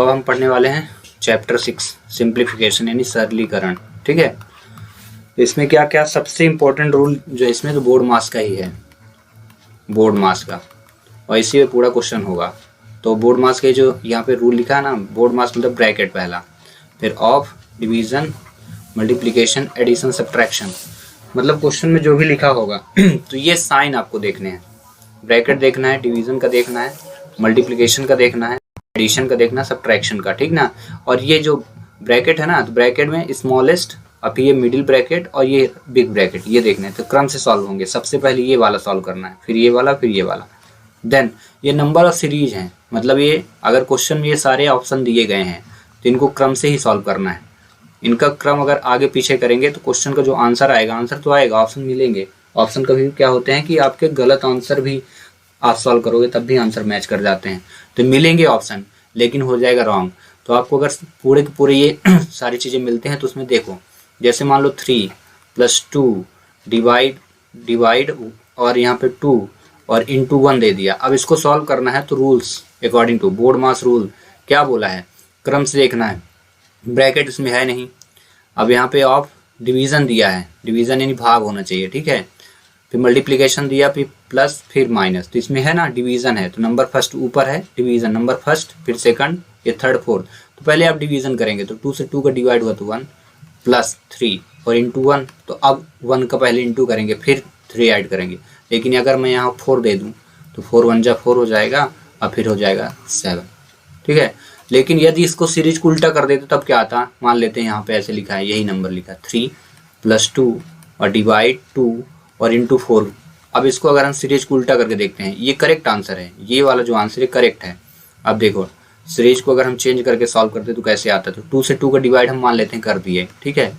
तो हम पढ़ने वाले हैं चैप्टर 6 सिंप्लीफिकेशन यानी सरलीकरण। ठीक है, इसमें क्या क्या सबसे इम्पोर्टेंट रूल जो इसमें तो बोर्ड मास का ही है, बोर्ड मास का, और इसी में पूरा क्वेश्चन होगा। तो बोर्ड मास के जो यहाँ पे रूल लिखा है ना, बोर्ड मास मतलब ब्रैकेट पहला, फिर of, division, multiplication, addition, subtraction, मतलब क्वेश्चन में जो भी लिखा होगा तो ये साइन आपको देखने हैं, ब्रैकेट देखना है, डिवीजन का देखना है, मल्टीप्लिकेशन का देखना है, एडिशन का देखना, सब्ट्रैक्शन का, ठीक ना। और ये जो ब्रैकेट है ना, तो ब्रैकेट में स्मॉलेस्ट, अब ये मिडिल ब्रैकेट और ये बिग ब्रैकेट, ये देखना है। तो क्रम से सॉल्व होंगे, सबसे पहले ये वाला सॉल्व करना है, फिर ये वाला, फिर ये वाला। देन ये नंबर ऑफ सीरीज हैं, मतलब ये अगर क्वेश्चन में ये सारे ऑप्शन दिए गए हैं तो इनको क्रम से ही सॉल्व करना है। इनका क्रम अगर आगे पीछे करेंगे तो क्वेश्चन का जो आंसर आएगा, आंसर तो आएगा, ऑप्शन मिलेंगे। ऑप्शन कभी क्या होते हैं कि आपके गलत आंसर भी आप सॉल्व करोगे तब भी आंसर मैच कर जाते हैं, तो मिलेंगे ऑप्शन, लेकिन हो जाएगा रॉन्ग। तो आपको अगर पूरे के पूरे ये सारी चीज़ें मिलते हैं तो उसमें देखो, जैसे मान लो 3 + 2 डिवाइड और यहाँ पे 2 और इंटू 1 दे दिया। अब इसको सॉल्व करना है तो rules according to BODMAS rule क्या बोला है, क्रम से देखना है, ब्रैकेट इसमें है नहीं। अब यहाँ पे ऑफ डिवीज़न दिया है, डिवीज़न यानी भाग होना चाहिए, ठीक है। फिर मल्टीप्लिकेशन दिया, फिर प्लस, फिर माइनस, तो इसमें है ना डिवीज़न है, तो नंबर फर्स्ट ऊपर है डिवीज़न, नंबर फर्स्ट, फिर सेकंड, ये थर्ड, फोर्थ। तो पहले आप डिवीज़न करेंगे तो 2 से 2 का डिवाइड हुआ तो 1 + 3 और इंटू 1, तो अब 1 का पहले इंटू करेंगे, फिर 3 ऐड करेंगे। लेकिन अगर मैं यहाँ 4 दे दूँ तो 4 × 1 = 4 हो जाएगा और फिर हो जाएगा 7, ठीक है। लेकिन यदि इसको सीरीज को उल्टा कर देते तब क्या आता, मान लेते हैं यहाँ पे ऐसे लिखा है, यही नंबर लिखा 3 + 2 और डिवाइड 2 और इंटू 4। अब इसको अगर हम सीरीज को उल्टा करके देखते हैं, ये करेक्ट आंसर है, ये वाला जो आंसर है करेक्ट है। अब देखो सीरीज को अगर हम चेंज करके सॉल्व करते तो कैसे आता, तो 2 से 2 का डिवाइड हम मान लेते हैं कर दिए, ठीक है।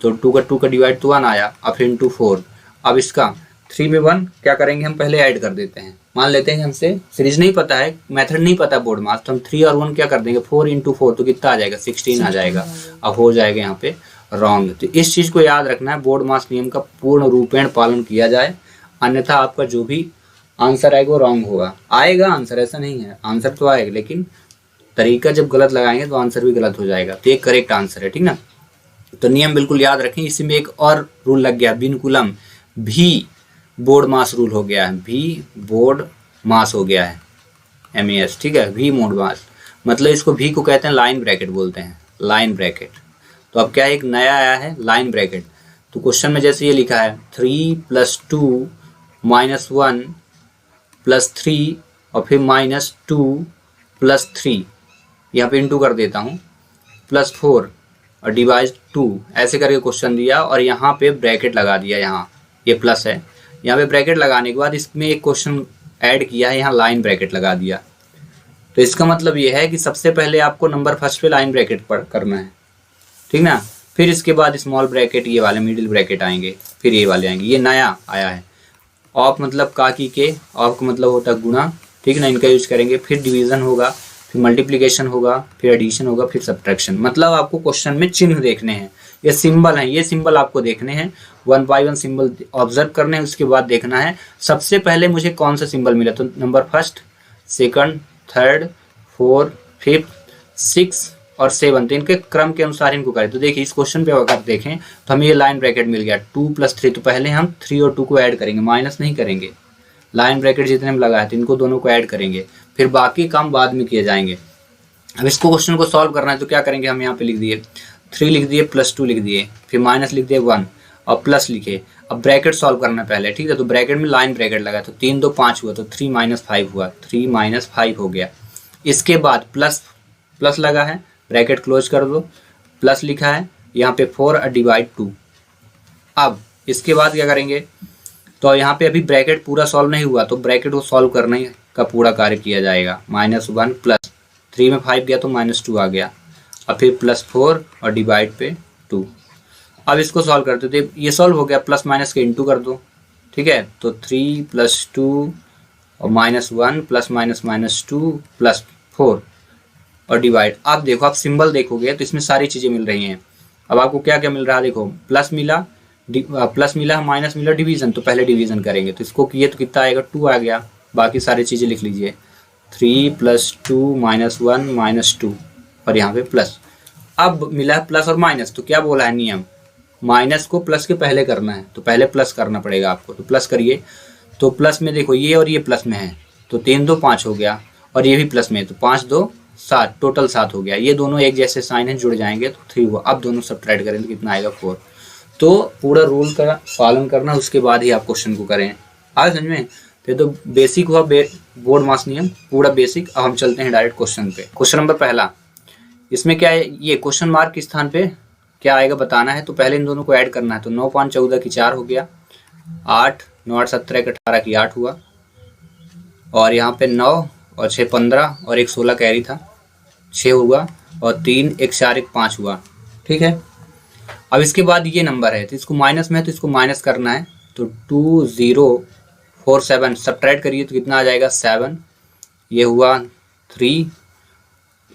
तो 2 का डिवाइड तो 1 आया, और फिर इंटू 4। अब इसका 3 में 1 क्या करेंगे, हम पहले ऐड कर देते हैं। मान लेते हैं हमसे सीरीज नहीं पता है, मेथड नहीं पता बोर्ड मास, तो हम 3 और 1 क्या कर देंगे, 4 × 4 तो कितना आ जाएगा, 16 आ जाएगा। अब हो जाएगा यहाँ पे रॉन्ग। तो इस चीज़ को याद रखना है, बोर्ड मास नियम का पूर्ण रूपेण पालन किया जाए, अन्यथा आपका जो भी आंसर आएगा वो रॉन्ग होगा। आएगा आंसर, ऐसा नहीं है, आंसर तो आएगा, लेकिन तरीका जब गलत लगाएंगे तो आंसर भी गलत हो जाएगा। तो ये करेक्ट आंसर है, ठीक ना। तो नियम बिल्कुल याद रखें। इसी में एक और रूल लग गया, बिनकुलम, भी बोर्ड मास रूल हो गया है, भी बोर्ड मास हो गया है, MES, ठीक है। भी बोर्ड मास मतलब इसको भी को कहते हैं लाइन ब्रैकेट बोलते हैं, लाइन ब्रैकेट। तो अब क्या है, एक नया आया है लाइन ब्रैकेट। तो क्वेश्चन में जैसे ये लिखा है 3 + 2 - 1 + 3 और फिर -2 + 3, यहाँ पे इंटू कर देता हूँ, +4 और डिवाइड 2, ऐसे करके क्वेश्चन दिया और यहाँ पे ब्रैकेट लगा दिया। यहाँ ये प्लस है, यहाँ पे ब्रैकेट लगाने के बाद इसमें एक क्वेश्चन ऐड किया है, यहाँ लाइन ब्रैकेट लगा दिया। तो इसका मतलब ये है कि सबसे पहले आपको नंबर फर्स्ट पे लाइन ब्रैकेट पर करना है, ठीक ना। फिर इसके बाद स्मॉल ब्रैकेट, ये वाले मिडिल ब्रैकेट आएंगे, फिर ये वाले आएंगे। ये नया आया है, ऑफ मतलब काकी के, ऑफ का मतलब होता है गुणा, ठीक ना, इनका यूज करेंगे। फिर डिवीज़न होगा, फिर मल्टीप्लिकेशन होगा, फिर एडिशन होगा, फिर सब्ट्रैक्शन। मतलब आपको क्वेश्चन में चिन्ह देखने हैं, ये सिंबल हैं, ये सिंबल आपको देखने हैं, 1 बाय 1 सिंबल ऑब्जर्व करने हैं। उसके बाद देखना है सबसे पहले मुझे कौन सा सिंबल मिला, तो नंबर फर्स्ट, सेकंड, थर्ड, 4, 5, 6 और 7, तो इनके क्रम के अनुसार इनको करें। तो देखिए इस क्वेश्चन पे अगर देखें तो हमें ये लाइन ब्रैकेट मिल गया 2 + 3, तो पहले हम 3 और 2 को ऐड करेंगे, माइनस नहीं करेंगे। लाइन ब्रैकेट जितने हम लगाए थे इनको दोनों को ऐड करेंगे, फिर बाकी काम बाद में किए जाएंगे। अब इसको क्वेश्चन को सॉल्व करना है तो क्या करेंगे, हम यहाँ पे लिख दिए 3 लिख दिए, +2 लिख दिए, फिर माइनस लिख दिए 1 और प्लस लिखे। अब ब्रैकेट सॉल्व करना है पहले, ठीक है। तो ब्रैकेट में लाइन ब्रैकेट लगा, तो 3 2 5 हुआ, तो 3 - 5 हुआ, 3 - 5 हो गया। इसके बाद प्लस लगा है, ब्रैकेट क्लोज कर दो, प्लस लिखा है यहाँ पे 4 और डिवाइड 2। अब इसके बाद क्या करेंगे, तो यहाँ पे अभी ब्रैकेट पूरा सॉल्व नहीं हुआ, तो ब्रैकेट को सॉल्व करने का पूरा कार्य किया जाएगा। -1 + 3 में 5 गया तो -2 आ गया, और फिर +4 और डिवाइड पे 2। अब इसको सॉल्व करते थे, ये सॉल्व हो गया, प्लस माइनस के इंटू कर दो, ठीक है। तो 3 + 2 और -1 + -2 + 4 और डिवाइड। आप देखो, आप सिंबल देखोगे तो इसमें सारी चीज़ें मिल रही हैं। अब आपको क्या क्या मिल रहा है, देखो प्लस मिला, माइनस मिला, डिवीज़न, तो पहले डिवीज़न करेंगे। तो इसको किए तो कितना आएगा, 2 आ गया। बाकी सारी चीज़ें लिख लीजिए, 3 + 2 - 1 - 2 और यहाँ पे प्लस। अब मिला है प्लस और माइनस, तो क्या बोला है नियम, माइनस को प्लस के पहले करना है, तो पहले प्लस करना पड़ेगा आपको। तो प्लस करिए, तो प्लस में देखो ये और ये प्लस में है, तो 3 2 5 हो गया, और ये भी प्लस में है, तो 5 2 7, टोटल 7 हो गया। ये दोनों एक जैसे साइन है, जुड़ जाएंगे तो 3 हुआ। अब दोनों सब्ट्रैक्ट करें तो कितना आएगा 4। तो पूरा रूल का पालन करना, उसके बाद ही आप क्वेश्चन को करें। आज समझ में, तो बेसिक हुआ बोर्ड मास नियम, पूरा बेसिक। अब हम चलते हैं डायरेक्ट क्वेश्चन पे। क्वेश्चन नंबर पहला, इसमें क्या है, ये क्वेश्चन मार्क के स्थान पे क्या आएगा बताना है। तो पहले इन दोनों को ऐड करना है। तो 9 5 14 की 4 हो गया, 8 9 8 17 एक 18 की 8 हुआ, और यहाँ पे 9 और 6 15 और एक 16 कैरी था 6 हुआ, और 3 एक 4 एक 5 हुआ। ठीक है, अब इसके बाद ये नंबर है, तो इसको माइनस में है, तो इसको माइनस करना है। तो 2 0 4 7 सब्ट्रैक्ट करिए तो कितना आ जाएगा 7, ये हुआ 3,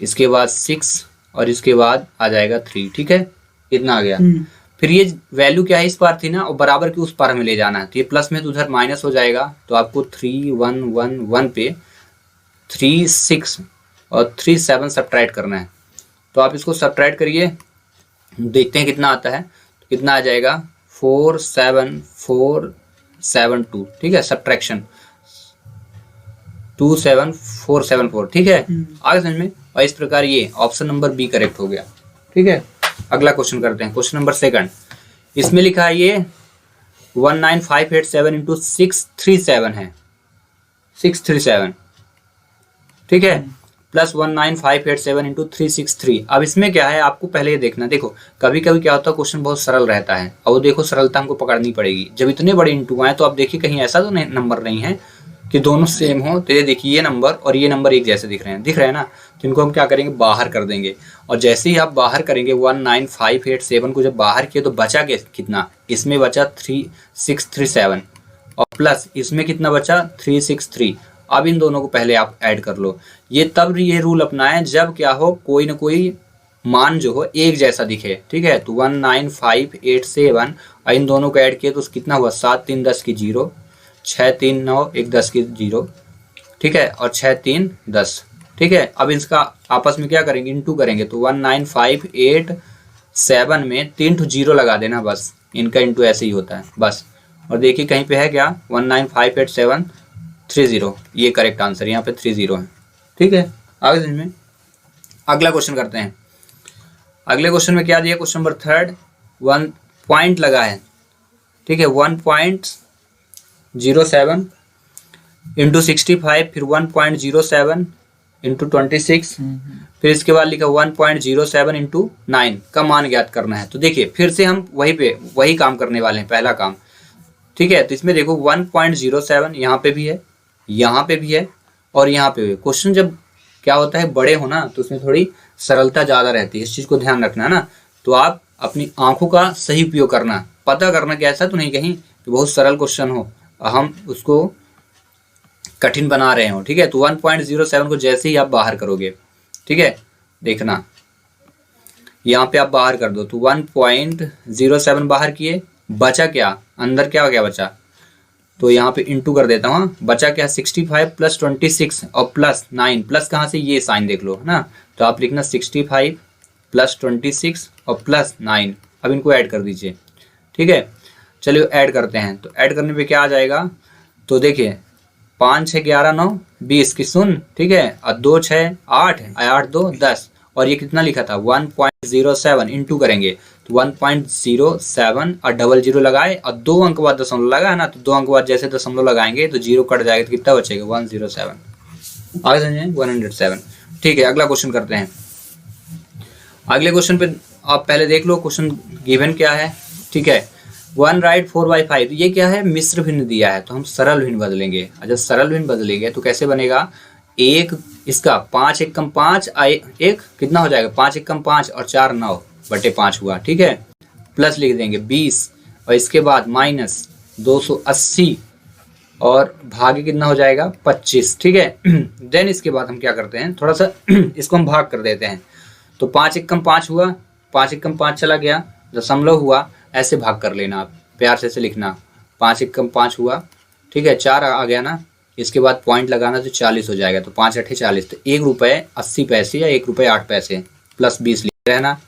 इसके बाद 6, और इसके बाद आ जाएगा 3। ठीक है, इतना आ गया। फिर ये वैल्यू क्या है, इस पार थी ना, और बराबर की उस पार हमें ले जाना है। तो ये प्लस में तो उधर माइनस हो जाएगा, तो आपको 3 1 1 1 पे 3 6 और 3 7 सब्ट्रैक्ट करना है। तो आप इसको सब्ट्रैक्ट करिए, देखते हैं कितना आता है। तो कितना आ जाएगा 4 7 4 7 2। ठीक है, सब्ट्रैक्शन 2 7 4 7 4। ठीक है, आगे समझ में। और इस प्रकार ये ऑप्शन नंबर बी करेक्ट हो गया। ठीक है, अगला क्वेश्चन करते हैं। क्वेश्चन नंबर सेकंड, इसमें लिखा है ये 19587 इंटू 637 है, 637। ठीक है, प्लस 19587 इंटू 363। अब इसमें क्या है, आपको पहले ये देखना। देखो कभी कभी क्या होता है, क्वेश्चन बहुत सरल रहता है, और वो देखो सरलता हमको पकड़नी पड़ेगी। जब इतने बड़े इंटू आए तो आप देखिए कहीं ऐसा तो नहीं नंबर नहीं है कि दोनों सेम हो। तो ये देखिए ये नंबर और ये नंबर एक जैसे दिख रहे हैं ना, तो इनको हम क्या करेंगे, बाहर कर देंगे। और जैसे ही आप बाहर करेंगे 19587 को जब बाहर किए तो बचा कितना, इसमें बचा 3637, और प्लस इसमें कितना बचा 363। अब इन दोनों को पहले आप ऐड कर लो। ये तब ये रूल अपनाएं जब क्या हो, कोई ना कोई मान जो हो एक जैसा दिखे। ठीक है, तो 19587 और इन दोनों को ऐड किए तो कितना हुआ, 7 3 10 की 0, 6 3 9 1 10 की 0। ठीक है, और 6 3 10। ठीक है, अब इसका आपस में क्या करेंगे, इंटू करेंगे। तो 19587 में 3 ठो 0 लगा देना, बस इनका इंटू ऐसे ही होता है बस। और देखिए कहीं पे है क्या, 19587 30, ये करेक्ट आंसर, यहाँ पे 30 है। ठीक है, आगे समझ में। अगला क्वेश्चन करते हैं। अगले क्वेश्चन में क्या दिया, क्वेश्चन नंबर थर्ड, 1 पॉइंट लगा है। ठीक है, 1.07 इंटू 65, फिर 1.07 इंटू 26, फिर इसके बाद लिखा 1.07 इंटू 9 का मान ज्ञात करना है। तो देखिए फिर से हम वही काम करने वाले हैं, पहला काम। ठीक है, तो इसमें देखो 1.07 यहाँ पे भी है, यहाँ पे भी है, और यहाँ पे भी। क्वेश्चन जब क्या होता है बड़े हो ना, तो उसमें थोड़ी सरलता ज़्यादा रहती है, इस चीज़ को ध्यान रखना है ना। तो आप अपनी आंखों का सही उपयोग करना, पता करना कि ऐसा तो नहीं कहीं कि बहुत सरल क्वेश्चन हो हम उसको कठिन बना रहे हो। ठीक है, तो 1.07 को जैसे ही आप बाहर करोगे, ठीक है, देखना यहाँ पे आप बाहर कर दो। तो 1.07 बाहर किए, बचा क्या, अंदर क्या क्या बचा, तो यहाँ पे इंटू कर देता हूँ। बचा क्या, 65 प्लस 26 और प्लस 9। प्लस कहाँ से, ये साइन देख लो है ना, तो आप लिखना 65 प्लस 26 और प्लस 9। अब इनको ऐड कर दीजिए। ठीक है, चलिए ऐड करते हैं। तो ऐड करने पे क्या आ जाएगा, तो देखिए 5 6 11 9 20 की सुन। ठीक है, और 2 6 8 8 2 10, और ये कितना लिखा था 1.07 इंटू करेंगे तो 1.07 और 00 लगाए, और 2 अंक बाद दशमलव लगा है ना, तो 2 अंक बाद जैसे दशमलव लगाएंगे तो 0 कट जाएगा, तो कितना बचेगा 107। आगे समझे, 107। ठीक है, अगला क्वेश्चन करते हैं। अगले क्वेश्चन पे आप पहले देख लो क्वेश्चन गिवन क्या है। ठीक है, 1 राइट 4/5, ये क्या है, मिश्र भिन्न दिया है, तो हम सरल भिन्न बदलेंगे। जब सरल भिन्न बदलेंगे तो कैसे बनेगा, एक इसका 5 1 कम 5 एक कितना हो जाएगा, 5 1 कम 5 और 4 9/5 हुआ। ठीक है, प्लस लिख देंगे 20, और इसके बाद माइनस 280 और भाग्य कितना हो जाएगा 25। ठीक है, देन इसके बाद हम क्या करते हैं, थोड़ा सा इसको हम भाग कर देते हैं। तो 5 1 कम 5 हुआ, 5 1 कम 5 चला गया, दशमलव हुआ, ऐसे भाग कर लेना, आप प्यार से लिखना। 5 1 कम 5 हुआ, ठीक है, 4 आ गया ना, इसके बाद पॉइंट लगाना तो 40 हो जाएगा। तो 5 8 40, तो 1 रुपये 80 पैसे या 1 रुपये 8 पैसे, प्लस 20 लिख रहे हैं ना,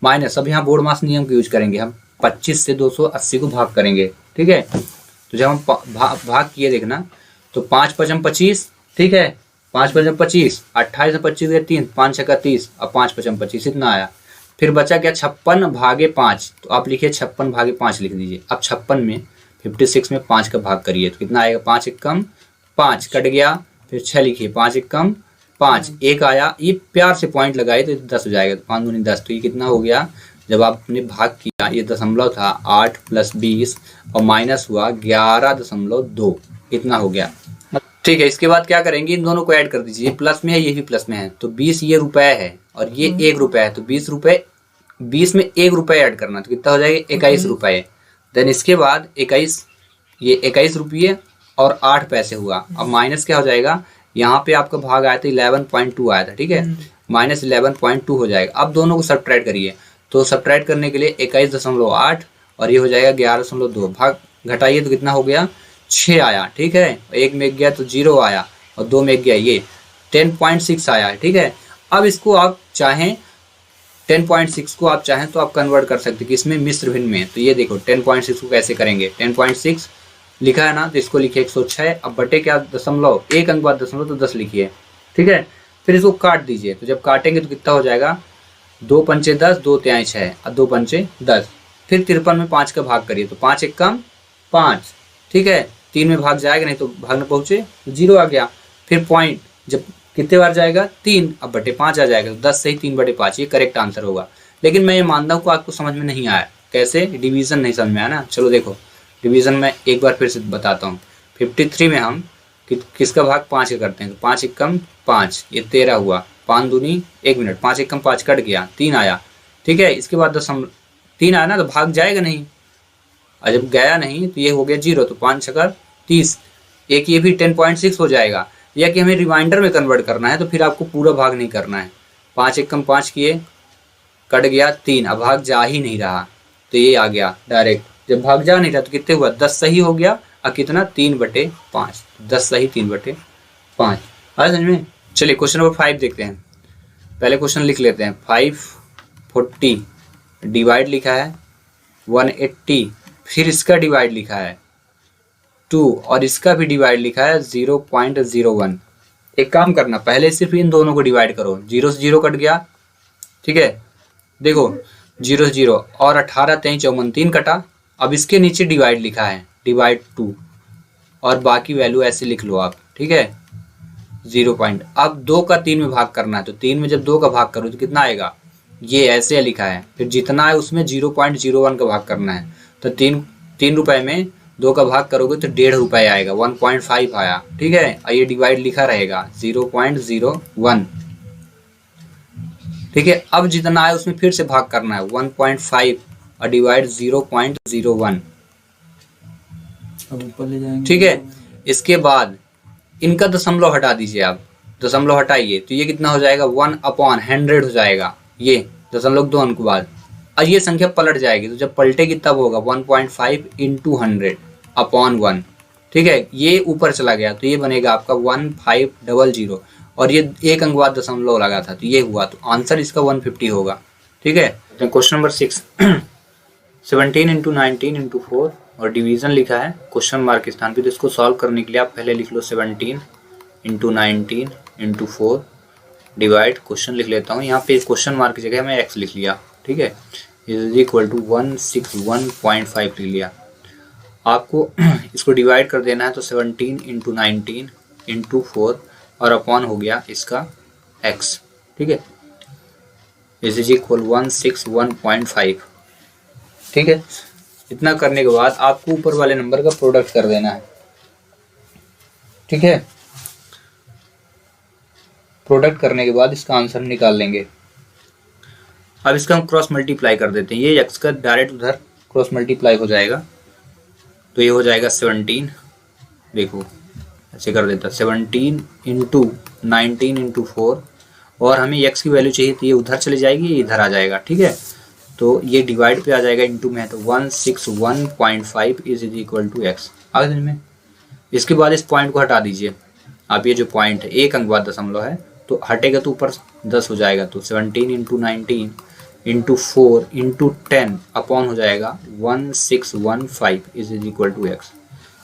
माइनस, अब यहाँ बोर्ड मास नियम का यूज करेंगे हम, 25 से 280 को भाग करेंगे, ठीक है। तो जब हम भाग किए देखना, तो 5 पचम 25, ठीक है, 5 पचम 25, 28 से 25 गए 3, 5 छक्का 30, अब 5 पचम 25 इतना आया। फिर बचा क्या, 56 भागे 5, तो आप लिखिए 56 भागे 5 लिख दीजिए। अब 56 में 56 में 5 का भाग करिए तो कितना आएगा, 5 एकम 5 कट गया, फिर 6 लिखिए, 5 एकम 5, एक आया, ये प्यार से पॉइंट लगाए तो 10 हो जाएगा, तो 5 दूनी 10, तो ये कितना हो गया, जब आपने भाग किया ये दशमलव था 8 + 20 और माइनस हुआ 11.2, इतना हो गया, ठीक है। इसके बाद क्या करेंगे, इन दोनों को ऐड कर दीजिए, प्लस में है ये भी प्लस में है, तो 20 ये रुपए है और ये 1 रुपया है, तो 20 रुपए, 20 में 1 रुपये ऐड करना, तो कितना हो जाएगा, 21 रुपये। देन इसके बाद 21, ये 21 रुपये और 8 पैसे हुआ। अब माइनस क्या हो जाएगा, यहाँ पे आपका भाग आया था 11.2 आया था, ठीक है, माइनस 11.2 हो जाएगा। अब दोनों को सब्ट्रैक्ट करिए, तो सब्ट्रैक्ट करने के लिए 21.8 और ये हो जाएगा 11.2, भाग घटाइए तो कितना हो गया, 6 आया, ठीक है, एक में गया तो 0 आया और 2 में गया ये 10.6 आया है, ठीक है। अब इसको आप चाहें 10.6 को आप चाहें तो आप कन्वर्ट कर सकते हैं कि इसमें मिश्र भिन्न में, तो ये देखो 10.6 को कैसे करेंगे, 10.6 लिखा है ना, तो इसको लिखिए 106, अब बटे क्या, दशमलव, एक अंक बाद दशमलव, तो 10 लिखिए, ठीक है। फिर इसको काट दीजिए, तो जब काटेंगे तो कितना हो जाएगा, 2 पंचे 10, 2 तिहाई 6 और 2 पंचे 10। फिर 53 में 5 का भाग करिए, तो 5 एकम 5, ठीक है, 3 में भाग जाएगा, नहीं तो भाग न पहुँचे तो 0 आ गया। फिर पॉइंट जब कितने बार जाएगा, 3, अब बटे 5 आ जाएगा, तो 10 सही 3/5, ये करेक्ट आंसर होगा। लेकिन मैं ये मानता हूँ कि आपको समझ में नहीं आया, कैसे, डिवीज़न नहीं समझ में आया ना। चलो देखो डिवीज़न में एक बार फिर से बताता हूँ। 53 में हम किसका भाग 5 का करते हैं, तो 5 एकम 5, ये 13 हुआ, 5 दूनी 1 मिनट, 5 एकम 5 कट गया, 3 आया, ठीक है। इसके बाद 3 आया ना, तो भाग जाएगा नहीं, और जब गया नहीं तो ये हो गया 0, तो 5 छक्का 30, एक ये भी 10.6 हो जाएगा। या कि हमें रिमाइंडर में कन्वर्ट करना है तो फिर आपको पूरा भाग नहीं करना है, 5 एकम 5 किए, कट गया 3, अब भाग जा ही नहीं रहा, तो ये आ गया डायरेक्ट। जब भाग जा नहीं रहा तो कितने हुआ, 10 सही हो गया, और कितना 3/5, 10 सही 3/5, आ समझ में। चलिए क्वेश्चन नंबर 5 देखते हैं। पहले क्वेश्चन लिख लेते हैं, 540 डिवाइड लिखा है 180, फिर इसका डिवाइड लिखा है 2 और इसका भी डिवाइड लिखा है 0.01। एक काम करना, पहले सिर्फ इन दोनों को डिवाइड करो, 0 से 0 कट गया, ठीक है, देखो 0 से 0 और 18 23 54 3 कटा। अब इसके नीचे डिवाइड लिखा है, डिवाइड 2, और बाकी वैल्यू ऐसे लिख लो आप, ठीक है, 0 पॉइंट। अब 2 का 3 में भाग करना है, तो 3 में जब 2 का भाग करो तो कितना आएगा, ये ऐसे लिखा है, फिर जितना है उसमें 0.01 का भाग करना है, तो 3 रुपए में 2 का भाग करोगे तो 1.5 रुपये आएगा, 1.5 आया, ठीक है, और ये डिवाइड लिखा रहेगा 0.01, ठीक है। अब जितना है उसमें फिर से भाग करना है 1.5 और डिवाइड 0.01, अब ऊपर ले जाएंगे, ठीक है। इसके बाद इनका दशमलव हटा दीजिए, आप दशमलव हटाइए तो ये कितना हो जाएगा, 1/100 हो जाएगा, ये दशमलव 2 अंक बाद, और ये संख्या पलट जाएगी, तो जब पलटेगी तब होगा 1.5 × 100/1, ठीक है। ये ऊपर चला गया तो ये बनेगा आपका 1500, और ये एक अंक बाद दशमलव लगा था तो ये हुआ, तो आंसर इसका 150 होगा, ठीक है। क्वेश्चन नंबर 6, 17 × 19 × 4 और डिवीजन लिखा है क्वेश्चन मार्क के स्थान पे, तो इसको सॉल्व करने के लिए आप पहले लिख लो 17 × 19 × 4 डिवाइड, क्वेश्चन लिख लेता हूँ, यहाँ पे इस क्वेश्चन मार्क की जगह मैं x लिख लिया, ठीक है, इज इक्वल टू 161.5 लिख लिया। आपको इसको डिवाइड कर देना है, तो 17 × 19 × 4 और अपॉन हो गया इसका x, ठीक है, इज इक्वल 161.5, ठीक है। इतना करने के बाद आपको ऊपर वाले नंबर का प्रोडक्ट कर देना है, ठीक है। प्रोडक्ट करने के बाद इसका आंसर निकाल लेंगे। अब इसका हम क्रॉस मल्टीप्लाई कर देते हैं, ये x का डायरेक्ट उधर क्रॉस मल्टीप्लाई हो जाएगा, तो ये हो जाएगा 17, देखो ऐसे कर देता, 17 × 19 × 4, और हमें x की वैल्यू चाहिए तो ये उधर चली जाएगी, ये इधर आ जाएगा, ठीक है। तो ये डिवाइड पे आ जाएगा, इंटू में है तो 161.5 इज इक्वल टू x, आ गया में। इसके बाद इस पॉइंट को हटा दीजिए आप, ये जो पॉइंट है एक अंक बाद दशमलव है तो हटेगा तो ऊपर 10 हो जाएगा, तो 17 इंटू 19 इंटू 4 इंटू 10 अपॉन हो जाएगा 1615 इज इक्वल टू एक्स।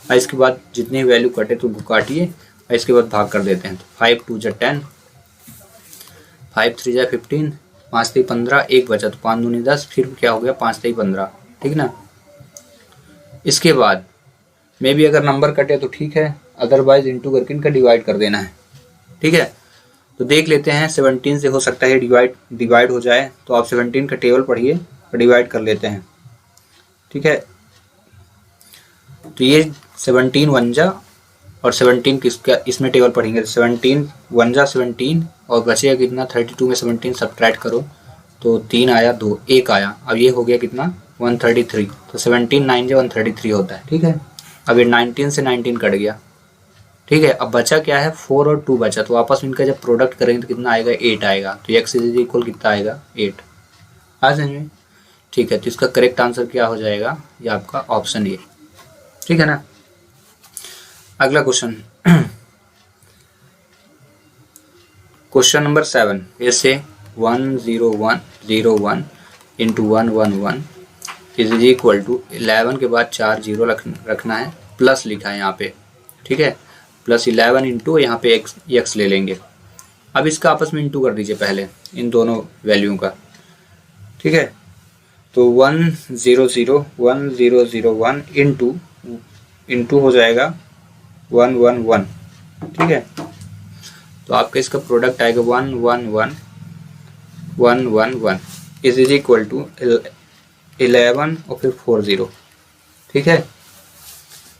और इसके बाद जितनी वैल्यू कटे तो वो काटिए और इसके बाद भाग कर देते हैं। तो 5 2 जा 10, 5 3 जा 15, 5 3 15, एक बचा तो 5 दूनी 10, फिर क्या हो गया 5 3 15, ठीक ना। इसके बाद मे भी अगर नंबर कटे तो ठीक है, अदरवाइज इंटू करके इनका डिवाइड कर देना है, ठीक है। तो देख लेते हैं 17 से हो सकता है डिवाइड हो जाए, तो आप 17 का टेबल पढ़िए और डिवाइड कर लेते हैं, ठीक है। तो ये 17 वन जा और 17 किसका इसमें टेबल पढ़ेंगे, 17 वन जा 17 और बचेगा कितना 32 में 17 सब्ट्रैक्ट करो तो 3 आया 2 1 आया, अब ये हो गया कितना 133, तो 17 9 जा 133 होता है, ठीक है। अब ये 19 से 19 कट गया, ठीक है। अब बचा क्या है 4 और 2 बचा, तो आपस में इनका जब प्रोडक्ट करेंगे तो कितना आएगा 8 आएगा, तो एक्स इज इक्वल कितना आएगा 8, आ समझ, ठीक है। तो इसका करेक्ट आंसर क्या हो जाएगा, ये आपका ऑप्शन ए, ठीक है ना। अगला क्वेश्चन क्वेश्चन नंबर 7, ऐसे 10101 इंटू 111 इज इक्वल टू 11 के बाद 4 जीरो रखना है, प्लस लिखा है यहाँ पे, ठीक है, प्लस 11 इंटू यहाँ पे एक्स ले लेंगे। अब इसका आपस में इंटू कर दीजिए पहले इन दोनों वैल्यू का, ठीक है। तो 10001 इंटू हो जाएगा 111, ठीक है। तो आपका इसका प्रोडक्ट आएगा 111111 इज इक्वल टू 11 और फिर 40, ठीक है,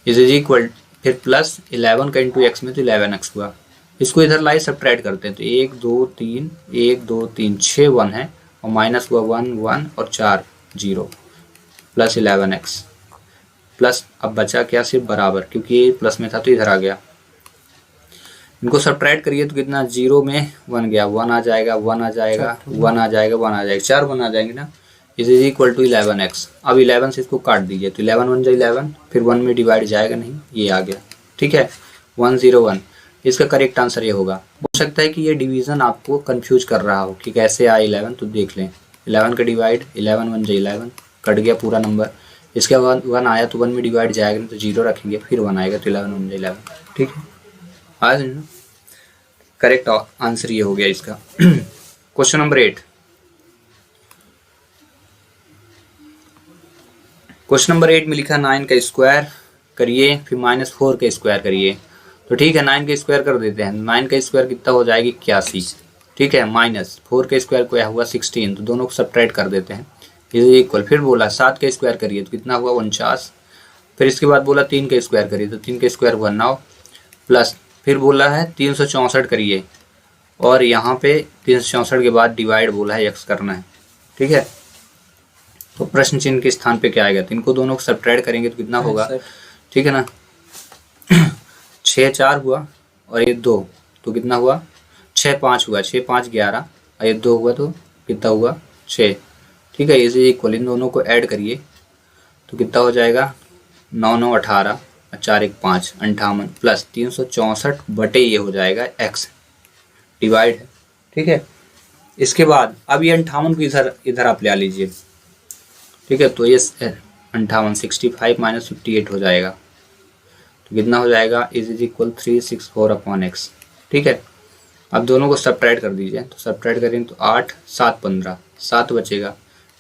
इज इक्वल फिर प्लस 11 का इंटू एक्स में तो 11x हुआ। इसको इधर लाई सब्ट्रैक्ट करते हैं, तो 1 2 3 1 2 3 6 1 है और माइनस हुआ 1 1 और 4 0 प्लस 11x प्लस, अब बचा क्या सिर्फ बराबर, क्योंकि ये प्लस में था तो इधर आ गया। इनको सब्ट्रैक्ट करिए तो कितना 0 में 1 गया, 1 आ जाएगा 1 आ जाएगा 1 आ जाएगा 1 आ जाएगा, 4 1 आ जाएंगे ना, इज इक्वल टू 11x। अब 11 से इसको काट दीजिए तो 11 1 जा 11, फिर 1 में डिवाइड जाएगा नहीं, ये आ गया, ठीक है 101। इसका करेक्ट आंसर ये होगा। हो सकता है कि ये डिवीज़न आपको कंफ्यूज कर रहा हो कि कैसे आए 11, तो देख लें 11 का डिवाइड 11 1 जा 11 कट गया पूरा नंबर, इसके बाद 1 आया तो 1 में डिवाइड जाएगा नहीं तो 0 रखेंगे, फिर 1 आएगा तो 11 1 जा 11, ठीक है। आज करेक्ट आंसर ये हो गया इसका। क्वेश्चन नंबर 8, क्वेश्चन नंबर 8 में लिखा 9 का स्क्वायर करिए फिर -4 का स्क्वायर करिए। तो ठीक है 9 का स्क्वायर कर देते हैं, 9 का स्क्वायर कितना हो जाएगी 81, ठीक है, -4 का स्क्वायर क्या हुआ 16, तो दोनों को सब्ट्रैक्ट कर देते हैं इज इक्वल। फिर बोला 7 का स्क्वायर करिए तो कितना हुआ 49, फिर इसके बाद बोला 3 का स्क्वायर करिए तो 3 का स्क्वायर हुआ 9 प्लस, फिर बोला है 364 करिए और यहाँ पे 364 के बाद डिवाइड बोला है x करना है, ठीक है। तो प्रश्न चिन्ह के स्थान पे क्या आएगा, तो इनको दोनों को सब्ट्रैक्ट करेंगे तो कितना होगा, ठीक है ना। 6 4 हुआ और ये 2 तो कितना हुआ 6 5 हुआ, 6 5 11 और ये 2 हुआ तो कितना हुआ 6, ठीक है। इसे इक्वल इन दोनों को ऐड करिए तो कितना हो जाएगा 9 9 18 और 4 1 5 58 प्लस 364 बटे ये हो जाएगा x डिवाइड है, ठीक है। इसके बाद अब ये 58 को इधर आप ले लीजिए, ठीक है। तो ये 58 65 माइनस 58 हो जाएगा, तो कितना हो जाएगा इज इक्वल 364 अपॉन एक्स, ठीक है। अब दोनों को सब्ट्रैक्ट कर दीजिए, तो सब्ट्रैक्ट करेंगे तो 8 7 15 7 बचेगा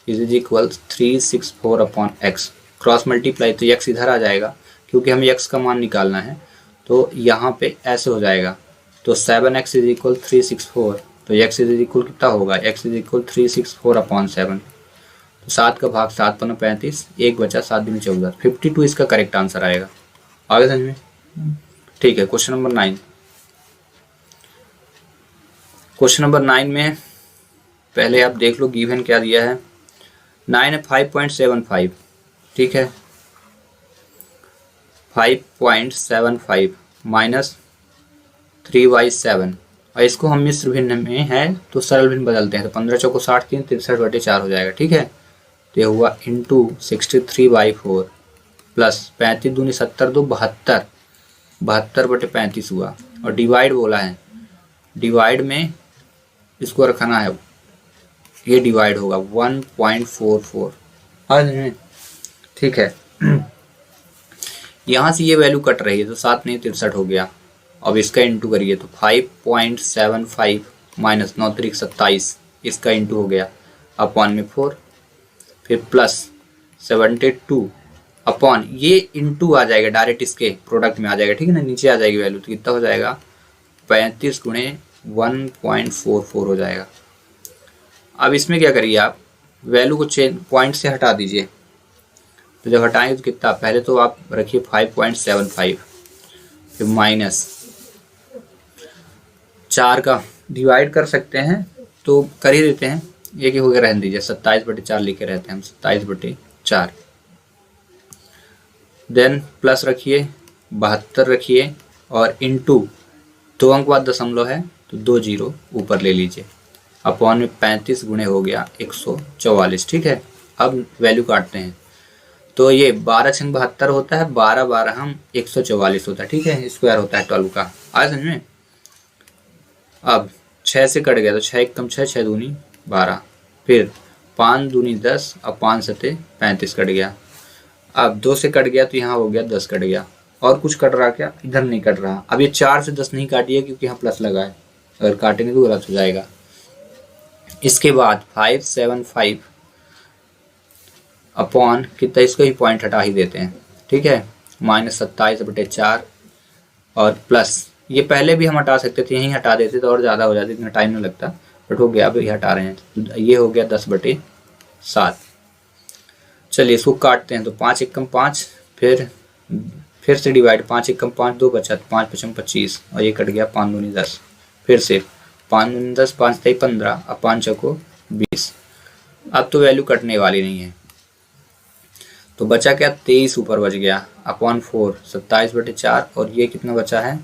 is equal 364 upon x, cross multiply तो एक्स इधर आ जाएगा क्योंकि हमें एक्स का मान निकालना है, तो यहाँ पे ऐसे हो जाएगा। तो 7x इज इक्वल 364, तो x इज इक्वल कितना होगा x इज इक्वल 364 अपॉन 7, तो 7 का भाग 7 पन्ना 35, एक बचा 7 दूनी 14, 52 इसका करेक्ट आंसर आएगा। आगे समझ में, ठीक है। क्वेश्चन नंबर 9, क्वेश्चन नंबर 9 में पहले आप देख लो गिवन क्या दिया है। 9 है 5.75, ठीक है, 5.75 माइनस 3/7 और इसको हम मिश्र भिन्न में है तो सरल भिन्न बदलते हैं, तो 15 चौको 60 3 63/4 हो जाएगा, ठीक है। तो ये हुआ इंटू 63/4 प्लस 35 दूनी 70 2 72 72/35 हुआ और डिवाइड बोला है, डिवाइड में इसको रखना है, ये डिवाइड होगा 1.44। हाँ जी, ठीक है। यहाँ से ये वैल्यू कट रही है तो 7 नहीं 63 हो गया। अब इसका इंटू करिए तो 5.75 माइनस 9 3 27, इसका इंटू हो गया अपॉन में 4, फिर प्लस 72 अपॉन ये इंटू आ जाएगा डायरेक्ट इसके प्रोडक्ट में आ जाएगा, ठीक है ना, नीचे आ जाएगी वैल्यू, तो कितना हो जाएगा 35 गुणे 1.44 हो जाएगा। अब इसमें क्या करिए आप वैल्यू को चेंज पॉइंट से हटा दीजिए, तो जब हटाएंगे तो कितना, पहले तो आप रखिए 5.75, फिर माइनस 4 का डिवाइड कर सकते हैं तो कर ही देते हैं, ये कि हो गया, रहने दीजिए 27/4 लिखे रहते हैं हम, 27/4। देन प्लस रखिए 72 रखिए और इंटू 2 अंक बाद दशमलव है तो 2 जीरो ऊपर ले लीजिए, अपॉन में 35 गुणे हो गया 144, ठीक है। अब वैल्यू काटते हैं तो ये 12 छंग 72 होता है, 12 12 हम 144 होता है, ठीक है, स्क्वायर होता है 12 का, आज समझ में। अब 6 से कट गया तो 6 1 कम 6, 6 दूनी 12, फिर 5 दूनी 10, अब 5 सते 35 कट गया। अब 2 से कट गया तो यहाँ हो गया 10 कट गया, और कुछ कट रहा क्या, इधर नहीं कट रहा। अब ये 4 से 10 नहीं काटिए क्योंकि यहाँ प्लस लगा है, अगर काटेंगे तो गलत हो जाएगा। इसके बाद 575 अपॉन कितना, इसको ही पॉइंट हटा ही देते हैं, ठीक है, माइनस 27/4 और प्लस ये पहले भी हम हटा सकते थे, यहीं हटा देते तो और ज़्यादा हो जाती, इतना टाइम नहीं लगता, बट हो गया, अब ये हटा रहे हैं, ये हो गया 10/7। चलिए इसको काटते हैं तो 5 1 कम 5, फिर से डिवाइड, 5 1 कम 5 2 बचा, 5 5 25 और ये कट गया 5 दूनी 10, फिर से 5 दूनी 10, 5 3 15, अब 5 चौको 20। अब तो वैल्यू कटने वाली नहीं है तो बचा क्या, 23 ऊपर बच गया, अपॉन 4 27/4 और ये कितना बचा है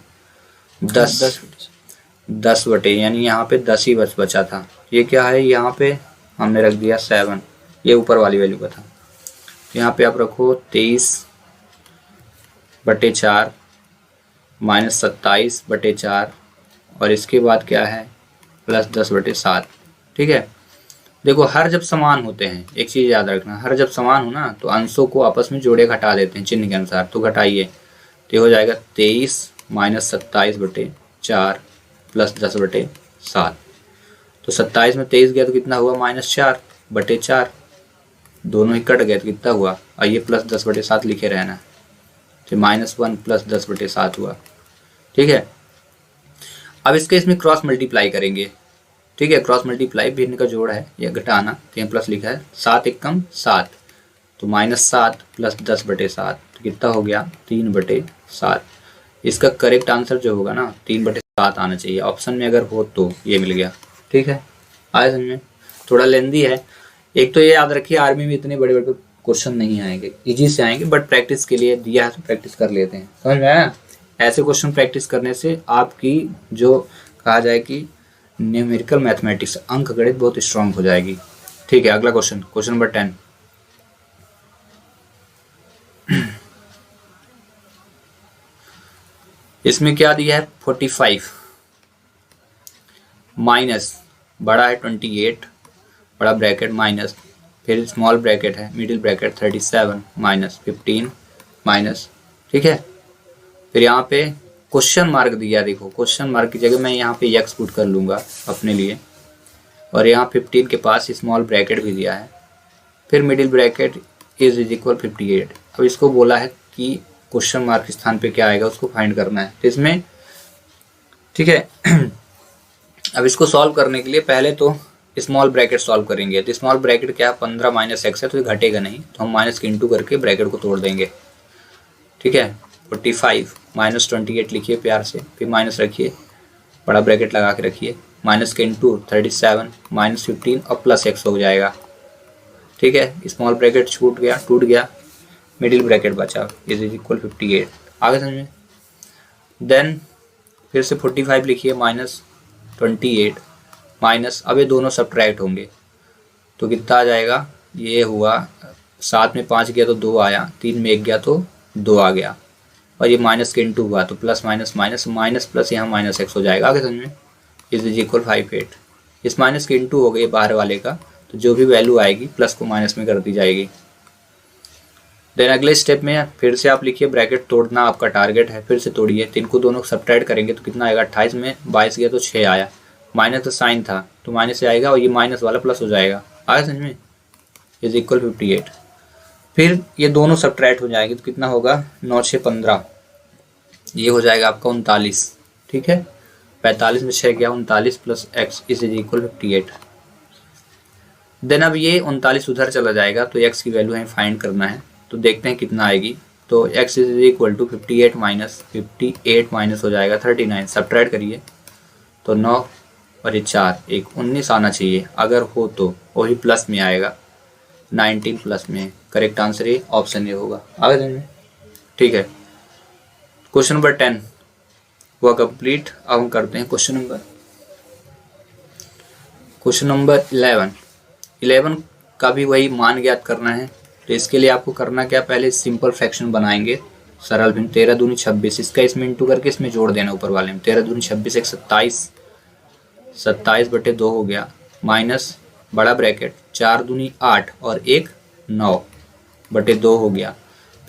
10 बटे, यानी यहाँ पे 10 ही बचा था। ये क्या है, यहाँ पे हमने रख दिया 7, ये ऊपर वाली वैल्यू का था, तो यहाँ पे आप रखो 23/4 माइनस 27/4 और इसके बाद क्या है प्लस 10/7, ठीक है। देखो हर जब समान होते हैं, एक चीज़ याद रखना, हर जब समान हो ना तो अंशों को आपस में जोड़े घटा देते हैं चिन्ह के अनुसार, तो घटाइए तो हो जाएगा 23 माइनस 27/4 प्लस 10/7। तो 27 में 23 गया तो कितना हुआ -4/4, दोनों ही कट गए तो कितना हुआ, और ये प्लस 10/7 लिखे रहना, तो -1 प्लस 10/7 हुआ, ठीक है। अब इसमें क्रॉस मल्टीप्लाई करेंगे, ठीक है, क्रॉस मल्टीप्लाई भिन्न का जोड़ है, यह घटाना, तो यहाँ प्लस लिखा है, 7 1 कम 7 तो -7 प्लस 10/7 तो कितना हो गया 3/7। इसका करेक्ट आंसर जो होगा ना 3/7 आना चाहिए, ऑप्शन में अगर हो तो ये मिल गया, ठीक है। आए समझ में, थोड़ा लेंदी है। एक तो ये याद रखिए आर्मी में इतने बड़े बड़े क्वेश्चन नहीं आएंगे, इजी से आएंगे, बट प्रैक्टिस के लिए दिया है तो प्रैक्टिस कर लेते हैं, समझ में आया। ऐसे क्वेश्चन प्रैक्टिस करने से आपकी जो कहा जाए कि न्यूमेरिकल मैथमेटिक्स अंक गणित बहुत स्ट्रांग हो जाएगी, ठीक है। अगला क्वेश्चन, क्वेश्चन नंबर 10। इसमें क्या दिया है 45 माइनस बड़ा है 28 बड़ा ब्रैकेट माइनस, फिर स्मॉल ब्रैकेट है मिडिल ब्रैकेट 37 माइनस 15 माइनस, ठीक है। फिर यहाँ पे क्वेश्चन मार्क दिया, देखो क्वेश्चन मार्क की जगह मैं यहाँ पे एक्स पुट कर लूँगा अपने लिए, और यहाँ 15 के पास स्मॉल ब्रैकेट भी दिया है, फिर मिडिल ब्रैकेट इज इक्वल 58। अब इसको बोला है कि क्वेश्चन मार्क स्थान पे क्या आएगा उसको फाइंड करना है, तो इसमें ठीक है। अब इसको सॉल्व करने के लिए पहले तो स्मॉल ब्रैकेट सॉल्व करेंगे, तो स्मॉल ब्रैकेट क्या 15 माइनस एक्स है तो ये घटेगा नहीं, तो हम माइनस के इंटू करके ब्रैकेट को तोड़ देंगे, ठीक है। 45 माइनस 28 लिखिए प्यार से, फिर माइनस रखिए, बड़ा ब्रैकेट लगा के रखिए, माइनस के इंटू 37 माइनस 15 और प्लस एक्स हो जाएगा, ठीक है। स्मॉल ब्रैकेट छूट गया टूट गया, मिडिल ब्रैकेट बचा इज इक्वल 58, आगे समझ में। देन फिर से 45 लिखिए माइनस 28 माइनस, अब ये दोनों सब्ट्रैक्ट होंगे तो कितना आ जाएगा, ये हुआ 7 में 5 गया तो 2 आया, 3 में 1 गया तो 2 आ गया, और ये माइनस के इंटू हुआ तो plus minus minus minus plus यहाँ माइनस एक्स हो जाएगा, आगे समझ में। इज इक्वल 58, इस माइनस के इंटू हो गए बाहर वाले का, तो जो भी वैल्यू आएगी प्लस को माइनस में कर दी जाएगी। देन अगले स्टेप में फिर से आप लिखिए ब्रैकेट तोड़ना आपका टारगेट है, फिर से तोड़िए। 3 को दोनों सब्ट्रैक्ट करेंगे तो कितना आएगा, 28 में 22 गया तो 6 आया, माइनस का साइन था तो माइनस से आएगा और ये माइनस वाला प्लस हो जाएगा। आया समझ में, इज इक्वल 58। फिर ये दोनों सब्ट्रैक्ट हो जाएंगे तो कितना होगा, 9 6 15, ये हो जाएगा आपका 39। ठीक है, 45 में 6 गया 39 plus x is equal 58। Then अब ये 39 उधर चला जाएगा तो x की वैल्यू हमें फाइंड करना है, तो देखते हैं कितना आएगी। तो x is equal to 58 minus हो जाएगा 39, सब्ट्रैक्ट करिए तो 9 और ये 4 एक 19 आना चाहिए, अगर हो तो वही प्लस में आएगा, 19 प्लस में। करेक्ट आंसर ये ऑप्शन ए होगा। आगे समझ में, ठीक है। क्वेश्चन नंबर 10 हुआ कंप्लीट। अब हम करते हैं क्वेश्चन नंबर 11 का भी वही मान ज्ञात करना है। तो इसके लिए आपको करना क्या, पहले सिंपल फ्रैक्शन बनाएंगे, सरल भिन्न। 13 दूनी 26, इसका इसमें इंटू करके इसमें जोड़ देना ऊपर वाले में। 13 दूनी 26 एक 27 बटे 2 हो गया, माइनस बड़ा ब्रैकेट 4 दूनी 8 और एक 9 बटे 2 हो गया।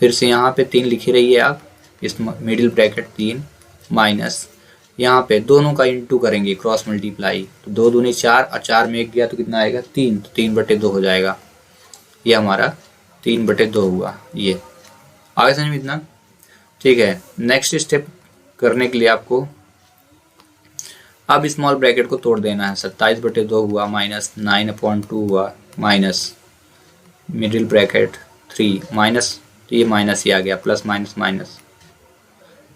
फिर से यहाँ पे 3 लिखी रहिए आप, इस मिडिल ब्रैकेट 3 माइनस यहाँ पे दोनों का इंटू करेंगे, क्रॉस मल्टीप्लाई। तो 2 दूनी 4 और 4 में 1 गया तो कितना आएगा 3, तो 3 बटे 2 हो जाएगा। ये हमारा 3 बटे 2 हुआ। ये आगे समझ में इतना, ठीक है। नेक्स्ट स्टेप करने के लिए आपको अब स्मॉल ब्रैकेट को तोड़ देना है। 27 बटे 2 हुआ माइनस 9/2 हुआ, माइनस मिडिल ब्रैकेट 3 माइनस, तो ये माइनस ही आ गया, प्लस माइनस माइनस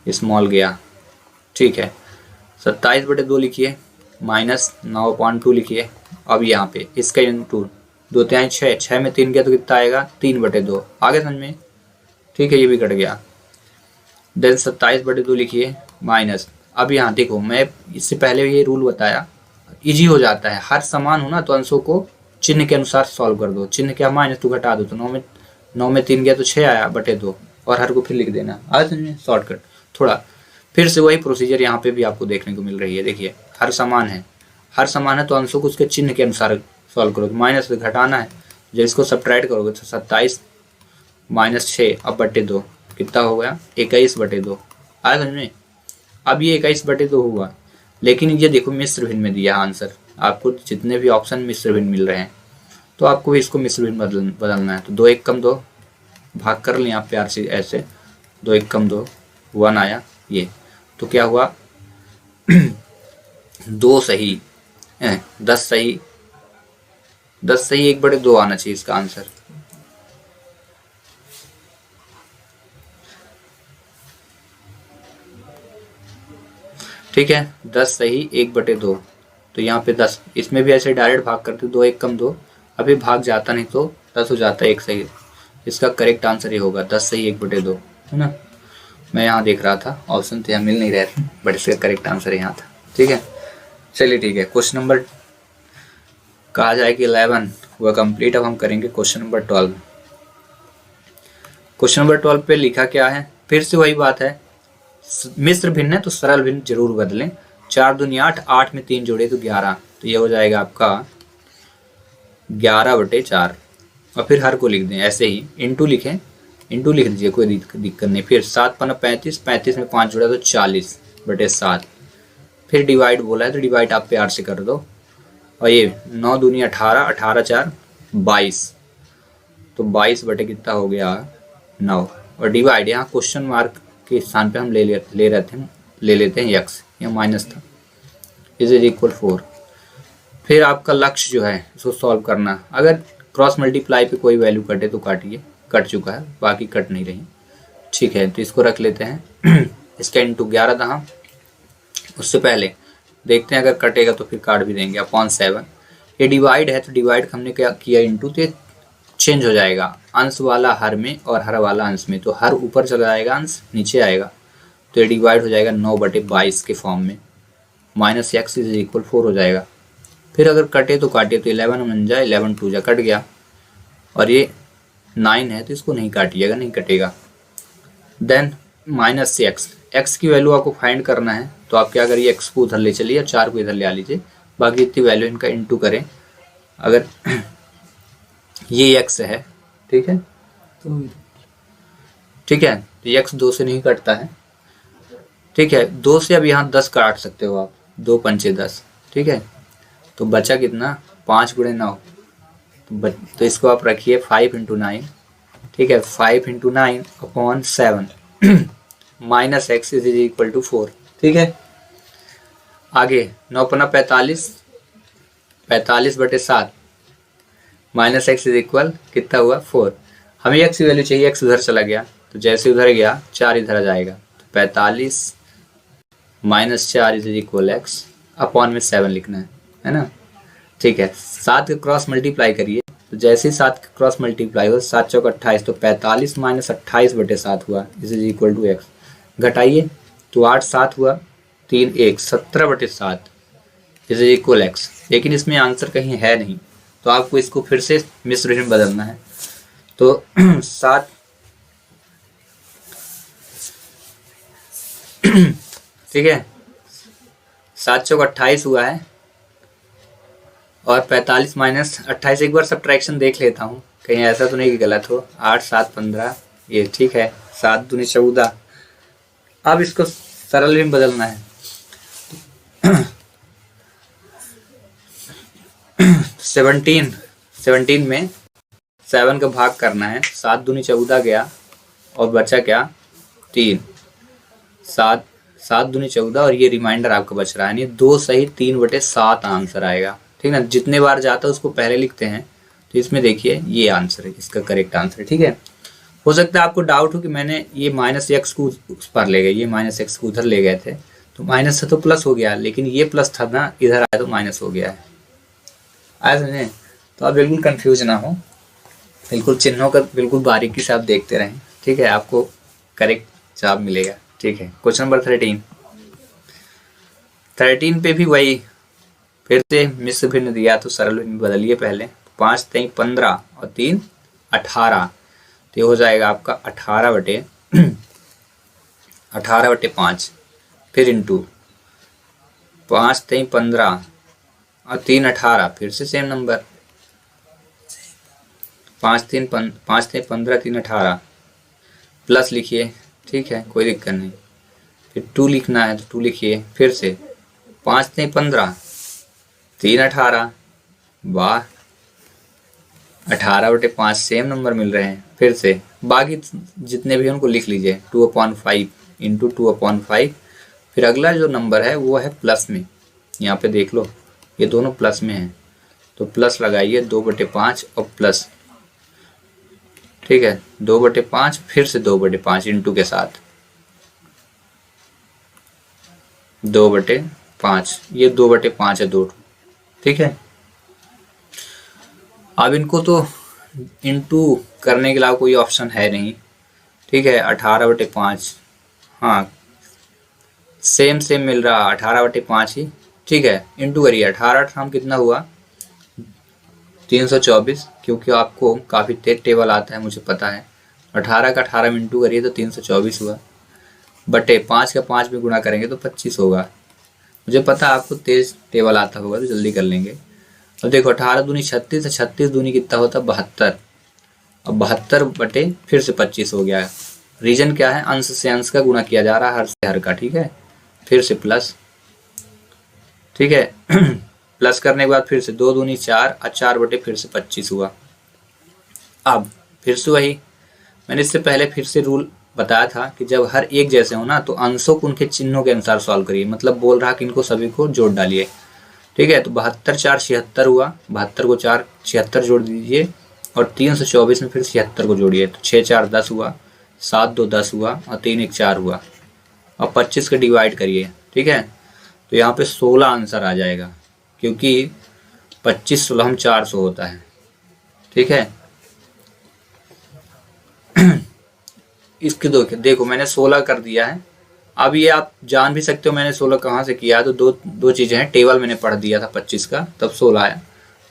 स्मॉल गया, ठीक है। 27 बटे 2 लिखिए, माइनस 9/2 लिखिए। अब यहाँ पे इसका इंटू 2 3 6, 6 में 3 गया तो कितना आएगा 3 बटे 2। आगे समझ में, ठीक है, ये भी कट गया। देन 27 बटे 2 लिखिए माइनस। अब यहाँ देखो, मैं इससे पहले ये रूल बताया, इजी हो जाता है। हर समान हो ना तो अंशों को चिन्ह के अनुसार सॉल्व कर दो। चिन्ह क्या, माइनस तो घटा दो, तो 9 में 3 गया तो 6 आया बटे 2, और हर को फिर लिख देना। आगे समझ में, शॉर्टकट थोड़ा। फिर से वही प्रोसीजर यहाँ पे भी आपको देखने को मिल रही है। देखिए, हर समान है तो अंशों को उसके चिन्ह के अनुसार सॉल्व करो। माइनस से घटाना है, जब इसको सब्ट्रैक्ट करोगे तो 27 माइनस 6 अब बटे 2 कितना हो गया 21 बटे 2। आया समझ में। अब ये 21 बटे 2 हुआ, लेकिन ये देखो मिश्र भिन्न में दिया आंसर। आपको जितने भी ऑप्शन मिश्र भिन्न मिल रहे हैं तो आपको इसको मिश्र भिन्न बदलना है। तो 2 1 कम 2 भाग कर लें आप प्यार से ऐसे, 2 1 कम 2 1 आया। ये तो क्या हुआ 2 सही 10 सही 1 बटे 2 आना चाहिए इसका आंसर। ठीक है, 10 सही 1 बटे 2। तो यहाँ पे 10, इसमें भी ऐसे डायरेक्ट भाग करते 2 1 कम 2, अभी भाग जाता नहीं तो 10 हो जाता है 1 सही। इसका करेक्ट आंसर ये होगा 10 सही 1 बटे 2, है ना। मैं यहाँ देख रहा था ऑप्शन तो यहाँ मिल नहीं रहे थे, बट इसका करेक्ट आंसर यहाँ था। ठीक है, चलिए ठीक है। क्वेश्चन नंबर कहा जाए कि 11 हुआ कंप्लीट। अब हम करेंगे क्वेश्चन नंबर 12। क्वेश्चन नंबर 12 पे लिखा क्या है, फिर से वही बात है, मिश्र भिन्न है तो सरल भिन्न जरूर बदलें। 4 दूनी 8, 8 में 3 जोड़े तो 11, तो ये हो जाएगा आपका 11 बटे 4। और फिर हर को लिख दें ऐसे ही, इंटू लिखें, इंटू लिख दीजिए, कोई दिक्कत नहीं। फिर 7 पन्ना 35, 35 में 5 जोड़ा तो 40 बटे 7। फिर डिवाइड बोला है तो डिवाइड आप प्यार से कर दो। और ये 9 दूनी 18, 18 4 22, तो 22 बटे कितना हो गया 9। और डिवाइड यहाँ क्वेश्चन मार्क के स्थान पे हम ले लेते हैं x, यहाँ माइनस था, इज इक्वल 4। फिर आपका लक्ष्य जो है इसको सॉल्व करना। अगर क्रॉस मल्टीप्लाई पे कोई वैल्यू कटे तो काटिए, कट चुका है, बाकी कट नहीं रही। ठीक है, तो इसको रख लेते हैं। इसका इंटू 11 था, उससे पहले देखते हैं अगर कटेगा तो फिर काट भी देंगे अपॉन 7। ये डिवाइड है तो डिवाइड हमने क्या किया इंटू, तो चेंज हो जाएगा, अंश वाला हर में और हर वाला अंश में। तो हर ऊपर चला जाएगा, अंश नीचे आएगा, तो ये डिवाइड हो जाएगा 9 बटे 22 के फॉर्म में। माइनस x इज इक्वल 4 हो जाएगा। फिर अगर कटे तो काटिए, तो 11 बन जाए, 11 2 जा कट गया। और ये 9 है तो इसको नहीं काटिएगा, नहीं कटेगा। देन माइनस से x की वैल्यू आपको फाइंड करना है, तो आप क्या करिए x को उधर ले चलिए और 4 को इधर ले आ लीजिए। बाकी इतनी वैल्यू इनका इंटू करें। अगर ये x है, ठीक है, ठीक है, तो x 2 से नहीं कटता है, ठीक है, 2 से अब यहाँ 10 काट सकते हो आप, 2 पंचे 10, ठीक है, तो बचा कितना, 5 गुणे 9, तो इसको आप रखिए 5 इंटू 9, ठीक है, 5 into 9 upon 7 minus x is equal to 4, ठीक है। आगे 9 पन्ना 45, 45 बटे 7 माइनस एक्स इज इक्वल कितना हुआ 4। हमें एक्स की वैल्यू चाहिए, एक्स उधर चला गया, तो जैसे उधर गया 4 इधर आ जाएगा, तो 45 minus 4 is equal x, upon में 7 लिखना है ना, ठीक है। 7 के क्रॉस मल्टीप्लाई करिए, तो जैसे ही 7 के क्रॉस मल्टीप्लाई हो, 7 चौक 28, तो 45 माइनस 28 बटे 7 हुआ, इज इक्वल टू एक्स। घटाइए तो 8 7 हुआ, 3 1 17 बटे 7 इज इक्वल एक्स। लेकिन इसमें आंसर कहीं है नहीं, तो आपको इसको फिर से मिश्रण में बदलना है। तो 7 ठीक है, 7 चौक 28 हुआ है, और 45 माइनस 28, एक बार सब्ट्रैक्शन देख लेता हूँ कहीं ऐसा तो नहीं कि गलत हो। 8 7 15, ये ठीक है, 7 दूनी 14। अब इसको सरल में बदलना है। 17 में 7 का भाग करना है, 7 दूनी 14 गया, और बचा क्या 3, 7 दूनी 14, और ये रिमाइंडर आपका बच रहा है, यानी 2 सही 3 बटे 7 आंसर आएगा, ठीक है ना। जितने बार जाता है उसको पहले लिखते हैं, तो इसमें देखिए ये आंसर है, इसका करेक्ट आंसर है, ठीक है। हो सकता है आपको डाउट हो कि मैंने ये माइनस एक्स को उस पर ले गए, ये माइनस एक्स को उधर ले गए थे, तो माइनस से तो प्लस हो गया, लेकिन ये प्लस था ना, इधर आया तो माइनस हो गया है, आया समझे। तो आप बिल्कुल कंफ्यूज ना हो, बिल्कुल चिन्हों का बिल्कुल बारीकी से आप देखते रहें, ठीक है, आपको करेक्ट जवाब मिलेगा, ठीक है। क्वेश्चन नंबर 13 पे भी वही फिर से मिश्र भिन्न दिया, तो सरल में बदलिए पहले। 5 3 15 और 3 18, तो ये हो जाएगा आपका 18 बटे 5, फिर इंटू 5 3 15 और 3 18, फिर से सेम नंबर 5 3 15 3 18, प्लस लिखिए, ठीक है, कोई दिक्कत नहीं। फिर 2 लिखना है तो 2 लिखिए, फिर से 5 3 15 3 18, वाह, 18 बटे 5 सेम नंबर मिल रहे हैं। फिर से बाकी जितने भी उनको लिख लीजिए, 2/5 इंटू 2/5। फिर अगला जो नंबर है वो है प्लस में, यहाँ पे देख लो ये दोनों प्लस में हैं, तो प्लस लगाइए 2/5 और प्लस, ठीक है, 2/5, फिर से 2/5 इंटू के साथ 2/5, ये 2/5 है, 2, ठीक है। अब इनको तो इंटू करने के अलावा कोई ऑप्शन है नहीं, ठीक है। 18/5, हाँ सेम मिल रहा, 18/5 ही, ठीक है। इंटू करिए, 18 कितना हुआ 324, क्योंकि आपको काफ़ी तेज टेबल आता है मुझे पता है। 18 का 18 में इंटू करिए तो 324 हुआ, बटे 5 का 5 में गुणा करेंगे तो 25 होगा। मुझे पता है आपको तेज टेबल आता होगा, तो जल्दी कर लेंगे। अब देखो 18 दूनी 36 है, 36 दूनी कितना होता है 72, अब 72 बटे फिर से 25 हो गया है। रीजन क्या है, अंश से अंश का गुणा किया जा रहा है, हर से हर का, ठीक है। फिर से प्लस, ठीक है, प्लस करने के बाद फिर से 2 दूनी 4 और 4 बटे फिर से 25 हुआ। अब फिर से वही मैंने इससे पहले फिर से रूल बताया था कि जब हर एक जैसे हो ना, तो अंशों को उनके चिन्हों के अनुसार सॉल्व करिए, मतलब बोल रहा कि इनको सभी को जोड़ डालिए, ठीक है। तो 72 4 76 हुआ, 72 को 4 76 जोड़ दीजिए, और 324 में फिर 76 को जोड़िए, तो 6 4 10 हुआ, 7 2 10 हुआ, और 3 1 4 हुआ, और 25 का डिवाइड करिए, ठीक है। तो यहाँ पे 16 आंसर आ जाएगा, क्योंकि 25 16 400 होता है, ठीक है। इसके देखो मैंने 16 कर दिया है। अब ये आप जान भी सकते हो मैंने 16 कहाँ से किया है, तो दो चीज़ें हैं, टेबल मैंने पढ़ दिया था 25 का, तब 16 आया,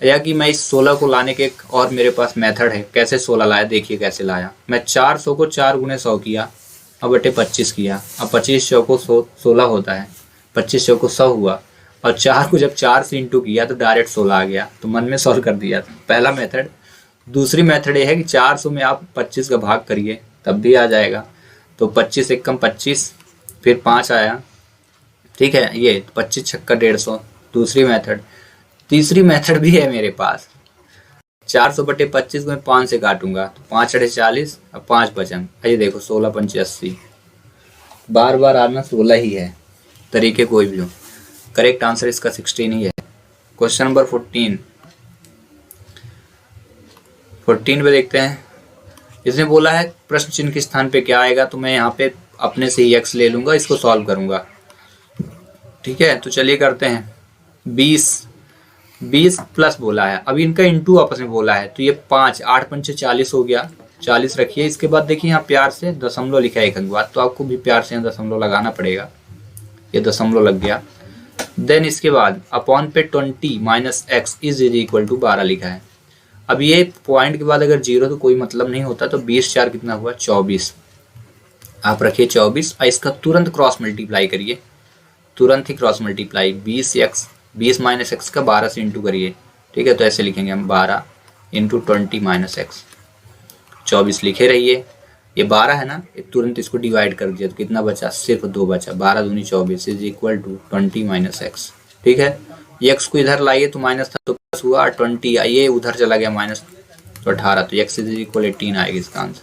या कि मैं इस 16 को लाने के एक और मेरे पास मेथड है, कैसे 16 लाया, देखिए कैसे लाया। मैं 400 को 4 गुणे 100 किया, अब बटे 25 किया, अब 25 100 को 16 होता है, 25 100 को 100 हुआ, और 4 को जब 4 से इंटू किया तो डायरेक्ट 16 आ गया, तो मन में सॉल्व कर दिया था, पहला मेथड। दूसरी मेथड ये है कि 400 में आप 25 का भाग करिए तब भी आ जाएगा। तो 25 एक कम 25, फिर 5 आया, ठीक है, ये 25 छक्का 150, दूसरी मेथड। तीसरी मेथड भी है मेरे पास, 400 बटे 25 को मैं 5 से काटूंगा तो 5 अड़े 40, अब 5 बचा, ये देखो 16 पंचे 80, बार बार आना 16 ही है, तरीके कोई भी हो। करेक्ट आंसर इसका 16 ही है। क्वेश्चन नंबर 14 पे देखते हैं। इसने बोला है प्रश्न चिन्ह के स्थान पे क्या आएगा, तो मैं यहाँ पे अपने से ही x ले लूंगा, इसको सॉल्व करूंगा, ठीक है। तो चलिए करते हैं। 20 प्लस बोला है, अभी इनका इंटू आपस में बोला है, तो ये 5 8 पंचे 40 हो गया, 40 रखिए। इसके बाद देखिए यहाँ प्यार से दशमलव लिखा है एक अंक बाद, तो आपको भी प्यार से यहाँ दशमलव लगाना पड़ेगा, ये दशमलव लग गया। देन इसके बाद अपॉन पे 20 minus x is equal to 12 लिखा है। अब ये पॉइंट के बाद अगर 0 तो कोई मतलब नहीं होता, तो 20 4 कितना हुआ 24, आप रखिए 24 और इसका तुरंत क्रॉस मल्टीप्लाई करिए, तुरंत ही क्रॉस मल्टीप्लाई। 20 माइनस एक्स का 12 से इंटू करिए, ठीक है। तो ऐसे लिखेंगे हम 12 इंटू 20 माइनस एक्स, 24 लिखे रहिए। ये 12 है ना, ये तुरंत इसको डिवाइड कर दिया तो कितना बचा, सिर्फ 2 बचा, 12 दूनी 24 is equal to 20 minus x, ठीक है। ये एक्स को इधर लाइए तो माइनस था तो प्लस हुआ, 20 ये उधर चला गया माइनस, तो 18, तो एक्स इज इक्वल 18 आएगा इसका आंसर,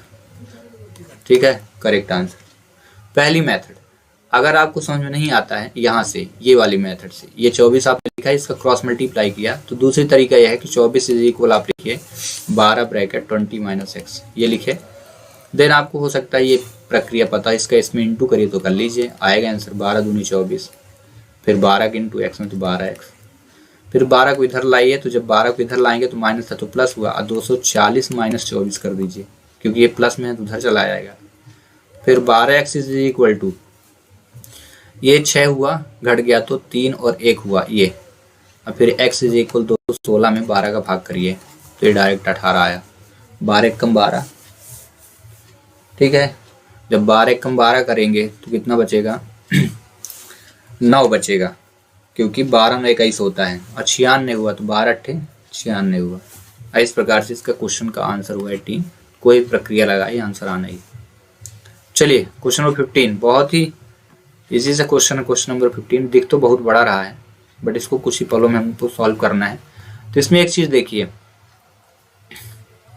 ठीक है, करेक्ट आंसर। पहली मेथड अगर आपको समझ में नहीं आता है यहाँ से, ये वाली मेथड से, ये 24 आपने लिखा है, इसका क्रॉस मल्टीप्लाई किया, तो दूसरी तरीका यह है कि 24 इज इक्वल आप लिखिए 12 ब्रैकेट 20 माइनस एक्स, ये लिखे। देन आपको हो सकता है ये प्रक्रिया पता है, इसका इसमें इंटू करिए तो कर लीजिए, आएगा आंसर 12 दूनी 24, फिर 12 के इंटू एक्स में तो 12 एक्स, फिर 12 को इधर लाइए, तो जब 12 को इधर लाएंगे तो माइनस था तो प्लस हुआ, 240 माइनस 24 कर दीजिए, क्योंकि ये प्लस में है तो उधर चला जाएगा। फिर 12 एक्स इज इक्वल टू, ये 6 हुआ, घट गया तो 3 और 1 हुआ ये, और फिर एक्स इज इक्वल 216 में 12 का भाग करिए तो ये डायरेक्ट 18 आया, 12 एक कम 12, ठीक है। जब 12 एक कम 12 करेंगे तो कितना बचेगा 9 बचेगा, क्योंकि 12 में 21 होता है, और 96 हुआ तो 12 अट्ठे 96 हुआ। इस प्रकार से इसका क्वेश्चन का आंसर हुआ 18, कोई प्रक्रिया लगाई आंसर आना ही। चलिए क्वेश्चन नंबर 15, बहुत ही इजी सा क्वेश्चन है। क्वेश्चन नंबर 15 दिख तो बहुत बड़ा रहा है, बट इसको कुछ ही पलों में हमको सॉल्व करना है। तो इसमें एक चीज देखिए,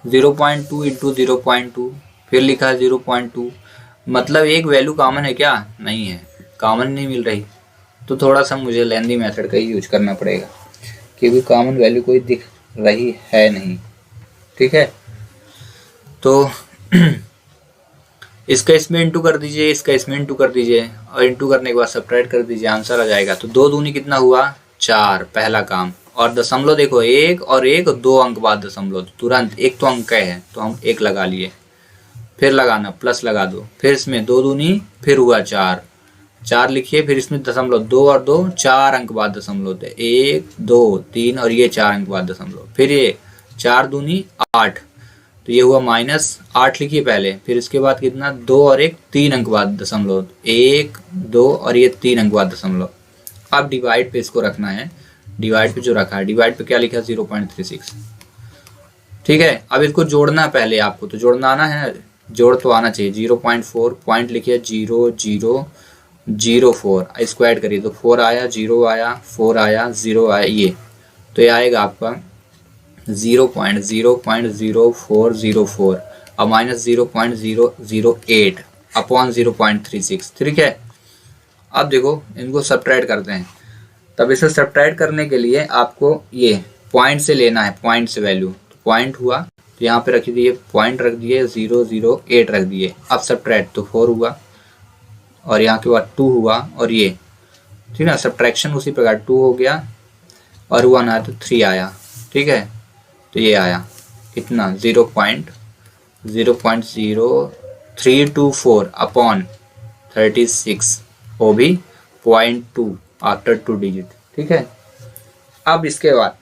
0.2 इंटू 0.2, फिर लिखा है 0.2, मतलब एक वैल्यू कॉमन है क्या, नहीं है, कॉमन नहीं मिल रही, तो थोड़ा सा मुझे लेंदी मेथड का ही यूज करना पड़ेगा, क्योंकि कॉमन वैल्यू कोई दिख रही है नहीं, ठीक है। तो इसका इसमें इंटू कर दीजिए, इसका इसमें इंटू कर दीजिए, और इंटू करने के बाद सब्ट्रैक्ट कर दीजिए, आंसर आ जाएगा। तो 2 दूनी कितना हुआ 4, पहला काम, और दशमलव देखो 1 और 1 2 अंक बाद दशमलव, तुरंत एक तो अंक है तो हम 1 लगा लिए, फिर लगाना प्लस लगा दो, फिर इसमें 2 दूनी फिर हुआ 4, 4 लिखिए, फिर इसमें दशमलव 2 और 2 4 अंक बाद दशमलव, 1 2 3 और ये 4 अंक बाद दशमलव, फिर ये 4 दूनी 8, तो ये हुआ -8 लिखिए पहले, फिर इसके बाद कितना 2 और 1 3 अंक बाद दशमलव, 1 2 और ये 3 अंक बाद दशमलव। अब डिवाइड पे इसको रखना है, डिवाइड पे जो रखा है, डिवाइड पे क्या लिखा है 0.36, ठीक है। अब इसको जोड़ना पहले आपको, तो जोड़ना आना है, जोड़ तो आना चाहिए। 0.4 पॉइंट लिखिए 0 0 0 4, स्क्वायर करिए तो 4 आया, 0 आया, 4 आया, 0 आया, ये तो ये आएगा आपका 0.00404 और माइनस 0.008 अपॉन 0.36, ठीक है। अब देखो इनको सब्ट्रैक्ट करते हैं, तब इसे सब्ट्रैक्ट करने के लिए आपको ये पॉइंट से लेना है, पॉइंट से वैल्यू, तो पॉइंट हुआ तो यहाँ पे रख दिए, पॉइंट रख दिए 008 रख दिए, अब सब्ट्रैक्ट तो 4 हुआ और यहाँ के बाद 2 हुआ, और ये ठीक है सब्ट्रैक्शन उसी प्रकार 2 हो गया और 1 आया तो 3 आया, ठीक है। तो ये आया कितना 0.0324 अपॉन 36, वो भी 0.2 आफ्टर 2 डिजिट, ठीक है। अब इसके बाद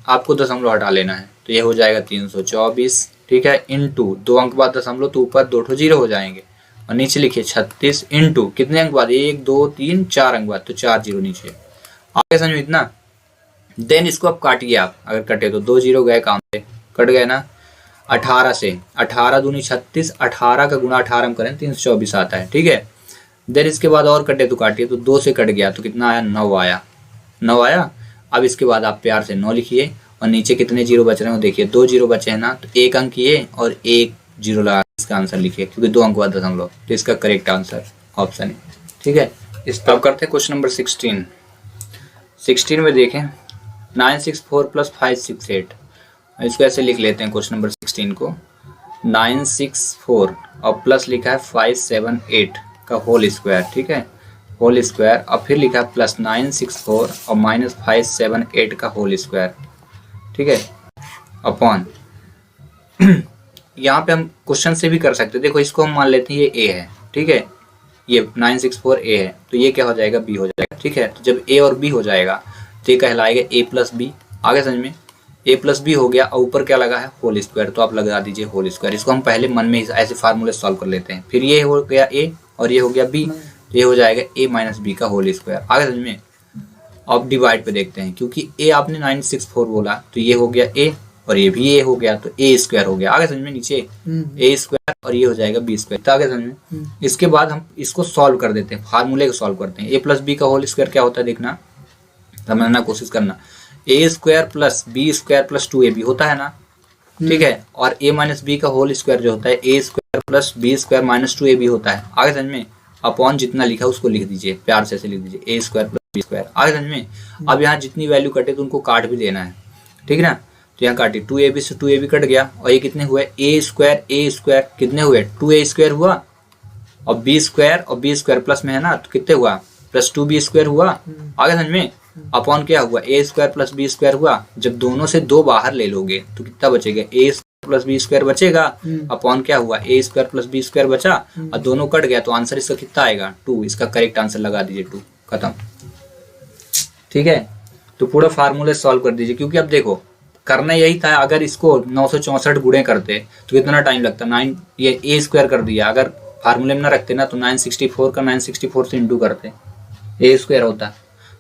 आपको दशमलव हटा लेना है, तो ये हो जाएगा 324, ठीक है, इंटू 2 अंक बाद दशमलव, तो ऊपर 2 0 हो जाएंगे, और नीचे लिखिए 36 इंटू कितने अंक बाद 1 2 3 4 अंक बाद, तो 4 0 नीचे, आगे समझ में इतना। देन इसको अब काटिए आप, अगर कटे तो 2 जीरो गए काम से, कट गए ना। 18 से 18 दूनी 36, 18 का गुणा 18 हम करें 324 आता है, ठीक है। देन इसके बाद और कटे तो काटिए, तो 2 से कट गया तो कितना आया, 9 आया, 9 आया। अब इसके बाद आप प्यार से 9 लिखिए और नीचे कितने जीरो बच रहे हो देखिए, 2 जीरो बचे हैं ना, तो 1 अंक ये और 1 जीरो लगा इसका आंसर लिखिए, क्योंकि 2 अंक बाद दशमलव, तो इसका करेक्ट आंसर ऑप्शन है, ठीक है। इस पर करते हैं क्वेश्चन नंबर 16 में देखें 964 + 568, इसको ऐसे लिख लेते हैं क्वेश्चन नंबर 16 को, 964 और प्लस लिखा है 578 का होल स्क्वायर, ठीक है, होल स्क्वायर, और फिर लिखा है प्लस 964 और माइनस 578 का होल स्क्वायर, ठीक है, अपॉन यहाँ पे हम क्वेश्चन से भी कर सकते हैं। देखो इसको हम मान लेते हैं ये ए है, ठीक है, ये 964 ए है, तो ये क्या हो जाएगा, बी हो जाएगा, ठीक है। तो जब ए और बी हो जाएगा तो ये कहलाएगा ए प्लस बी, आगे समझ में, ए प्लस बी हो गया और ऊपर क्या लगा है, होल स्क्वायर, तो आप लगा दीजिए होल स्क्वायर। इसको हम पहले मन में ऐसे फार्मूले सॉल्व कर लेते हैं, फिर ये हो गया ए और ये हो गया बी, तो ये हो जाएगा ए माइनस बी का होल स्क्वायर, आगे समझ में। अब डिवाइड पे देखते हैं, क्योंकि ए आपने 964 बोला तो ये हो गया ए और ये भी ए हो गया, तो ए स्क्वायर हो गया, आगे समझ में, नीचे ए स्क्वायर और ये हो जाएगा बी स्क्वायर, तो आगे समझ में। इसके बाद हम इसको सॉल्व कर देते हैं, फार्मूले को सॉल्व करते हैं। ए प्लस बी का होल स्क्वायर क्या होता है देखना, समझना कोशिश करना, A square plus B square plus 2ab होता है ना, ठीक है, और ए माइनस बी का होल स्क्वायर जो होता है A square plus B square minus 2ab होता है, आगे समझ में। अपॉन जितना लिखा उसको लिख दीजिए, प्यार से ऐसे लिख दीजिए, ए स्क्वायर प्लस बी स्क्वायर, आगे समझ में। अब यहाँ जितनी वैल्यू कटे तो उनको काट भी देना है, ठीक है ना, तो यहाँ काटी 2ab से 2ab कट गया और ये कितने हुए, ए स्क्वायर कितने हुए, 2a स्क्वायर हुआ और बी स्क्वायर प्लस में है ना, तो कितने हुआ, प्लस 2b स्क्वायर हुआ, आगे समझ में। अपॉन क्या हुआ, ए स्क्वायर प्लस बी स्क्वायर हुआ, जब दोनों से 2 बाहर ले लोगे तो कितना बचेगा, ए स्क्वायर प्लस बी स्क्वायर बचेगा, अपॉन क्या हुआ, ए स्क्वायर प्लस बी स्क्वायर बचा और दोनों कट गया, तो आंसर इसका कितना आएगा, 2, इसका करेक्ट आंसर लगा दीजिए 2, खत्म, ठीक है। तो पूरा फार्मूला सॉल्व कर दीजिए, क्योंकि अब देखो करना यही था, अगर इसको 964 गुणे करते तो कितना टाइम लगता, 9 ये ए स्क्वायर कर दिया, अगर फार्मूले में ना रखते ना तो 964 का 964 से इंटू करते, ए स्क्वायर होता,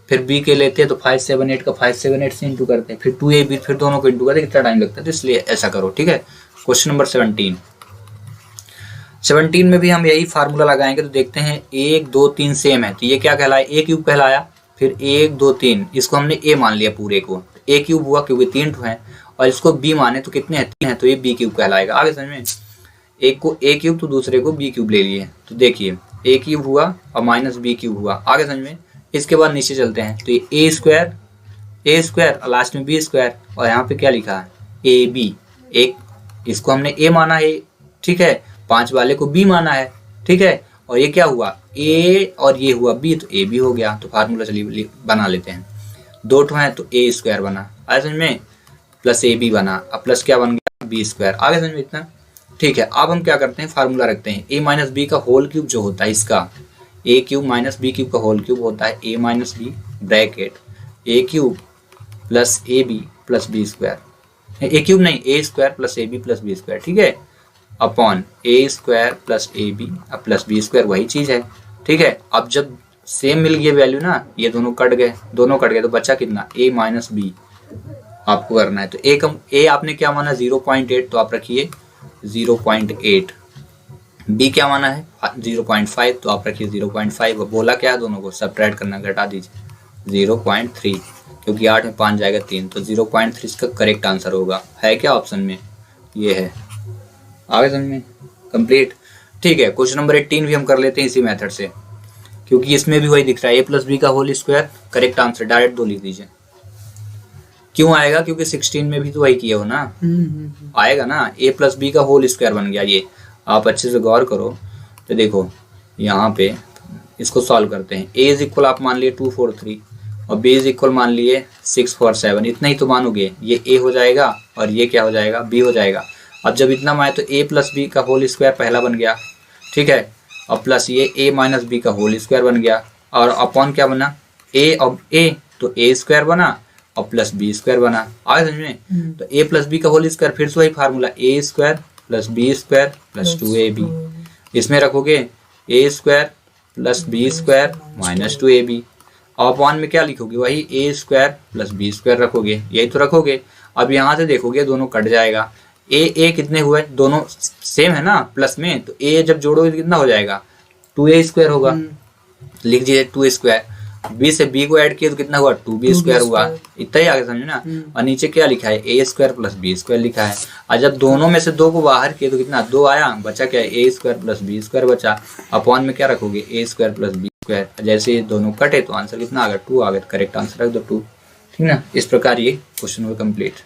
फिर बी के लेते तो 578 का 578 से इंटू करते, फिर 2ab, फिर दोनों को इंटू करते, कितना टाइम लगता है, तो इसलिए ऐसा करो, ठीक है। क्वेश्चन नंबर 17 में भी हम यही फार्मूला लगाएंगे, तो देखते हैं 1 2 3 सेम है, तो ये क्या कहलाया, ए क्यूब कहलाया, फिर 1 2 3 इसको हमने ए मान लिया पूरे को, ए क्यूब हुआ क्योंकि 3 है, और इसको बी माने तो कितने हैं, 3 है, तो ये बी क्यूब कहलाएगा, आगे समझ में। एक को ए क्यूब तो दूसरे को बी क्यूब ले लिए, तो देखिए ए क्यूब हुआ और माइनस बी क्यूब हुआ, आगे समझ में। इसके बाद नीचे चलते हैं, तो ये ए स्क्वायर और लास्ट में बी स्क्वायर, और यहाँ पे क्या लिखा है, ए बी, एक इसको हमने ए माना है, ठीक है, 5 वाले को बी माना है, ठीक है, और ये क्या हुआ, ए और ये हुआ बी, तो ए बी हो गया, तो फार्मूला चलिए बना लेते हैं, 2 है तो ए स्क्वायर बना, आगे समझ में, प्लस ए बी बना, अब प्लस क्या बन गया, बी स्क्वायर, आगे समझ में इतना, ठीक है। अब हम क्या करते हैं, फार्मूला रखते हैं, ए माइनस बी का होल क्यूब जो होता है, इसका A cube minus B cube का होल क्यूब होता है A minus B bracket A cube plus A B plus B square, A cube नहीं, A square plus A B plus B square, ठीक है, upon A square plus A B plus B square, वही चीज़ है, ठीक है। अब जब सेम मिल गया वैल्यू ना, ये दोनों कट गए तो बचा कितना, ए माइनस बी आपको करना है, तो ए आपने क्या माना 0.8, तो आप रखिए 0.8, बी क्या माना है 0.5, तो आप रखिए 0.5, बोला क्या है, दोनों को सब्ट्रैक्ट करना, घटा दीजिए 0.3, क्योंकि 8 में 5 जाएगा 3, तो 0.3 इसका करेक्ट आंसर होगा, है क्या ऑप्शन में, ये है, आगे समझ में, कंप्लीट, ठीक है। क्वेश्चन नंबर 18 भी हम कर लेते हैं इसी मेथड से, क्योंकि इसमें भी वही दिख रहा है, ए प्लस बी का whole square, correct answer direct 2 लिख दीजिए, क्यों आएगा, क्योंकि 16 में भी तो वही किया हो ना, आएगा ना, ए प्लस बी का होल स्क्वायर बन गया, ये आप अच्छे से गौर करो, तो देखो यहाँ पे इसको सॉल्व करते हैं, ए इज इक्वल आप मान लिए 243 और बी इज इक्वल मान लिए 647, इतना ही तो मानोगे, ये ए हो जाएगा और ये क्या हो जाएगा, बी हो जाएगा। अब जब इतना माने तो ए प्लस बी का होल स्क्वायर पहला बन गया, ठीक है, और प्लस ये ए माइनस बी का होल स्क्वायर बन गया, और अपॉन क्या बना, ए और ए, तो ए स्क्वायर बना और प्लस बी स्क्वायर बना, आगे समझ में। तो ए प्लस बी का होल स्क्वायर, फिर से वही formula, A square plus B square plus 2ab, इसमें रखोगे A square plus B square minus 2ab, और अपॉन में क्या लिखोगे, वही A square plus B square रखोगे, यही तो रखोगे। अब यहाँ से देखोगे दोनों कट जाएगा, ए कितने हुए, दोनों सेम है ना प्लस में, तो ए जब जोड़ोगे तो कितना हो जाएगा, 2a स्क्वायर होगा। लिख दीजिए 2 स्क्वायर, बी से बी को ऐड किया तो कितना हुआ, 2b स्क्वायर हुआ। इतना ही आगे समझे ना। और नीचे क्या लिखा है, A square plus B square लिखा है। और जब दोनों में से 2 को बाहर किए तो कितना, 2 आया, बचा क्या, ए स्क्वायर प्लस बी स्क्वायर बचा। अपॉन में क्या रखोगे, A square plus B square. जैसे ये दोनों कटे तो आंसर कितना आ गया, 2 आ गया। करेक्ट आंसर रख दो 2, ठीक ना। इस प्रकार ये क्वेश्चन हुआ कंप्लीट।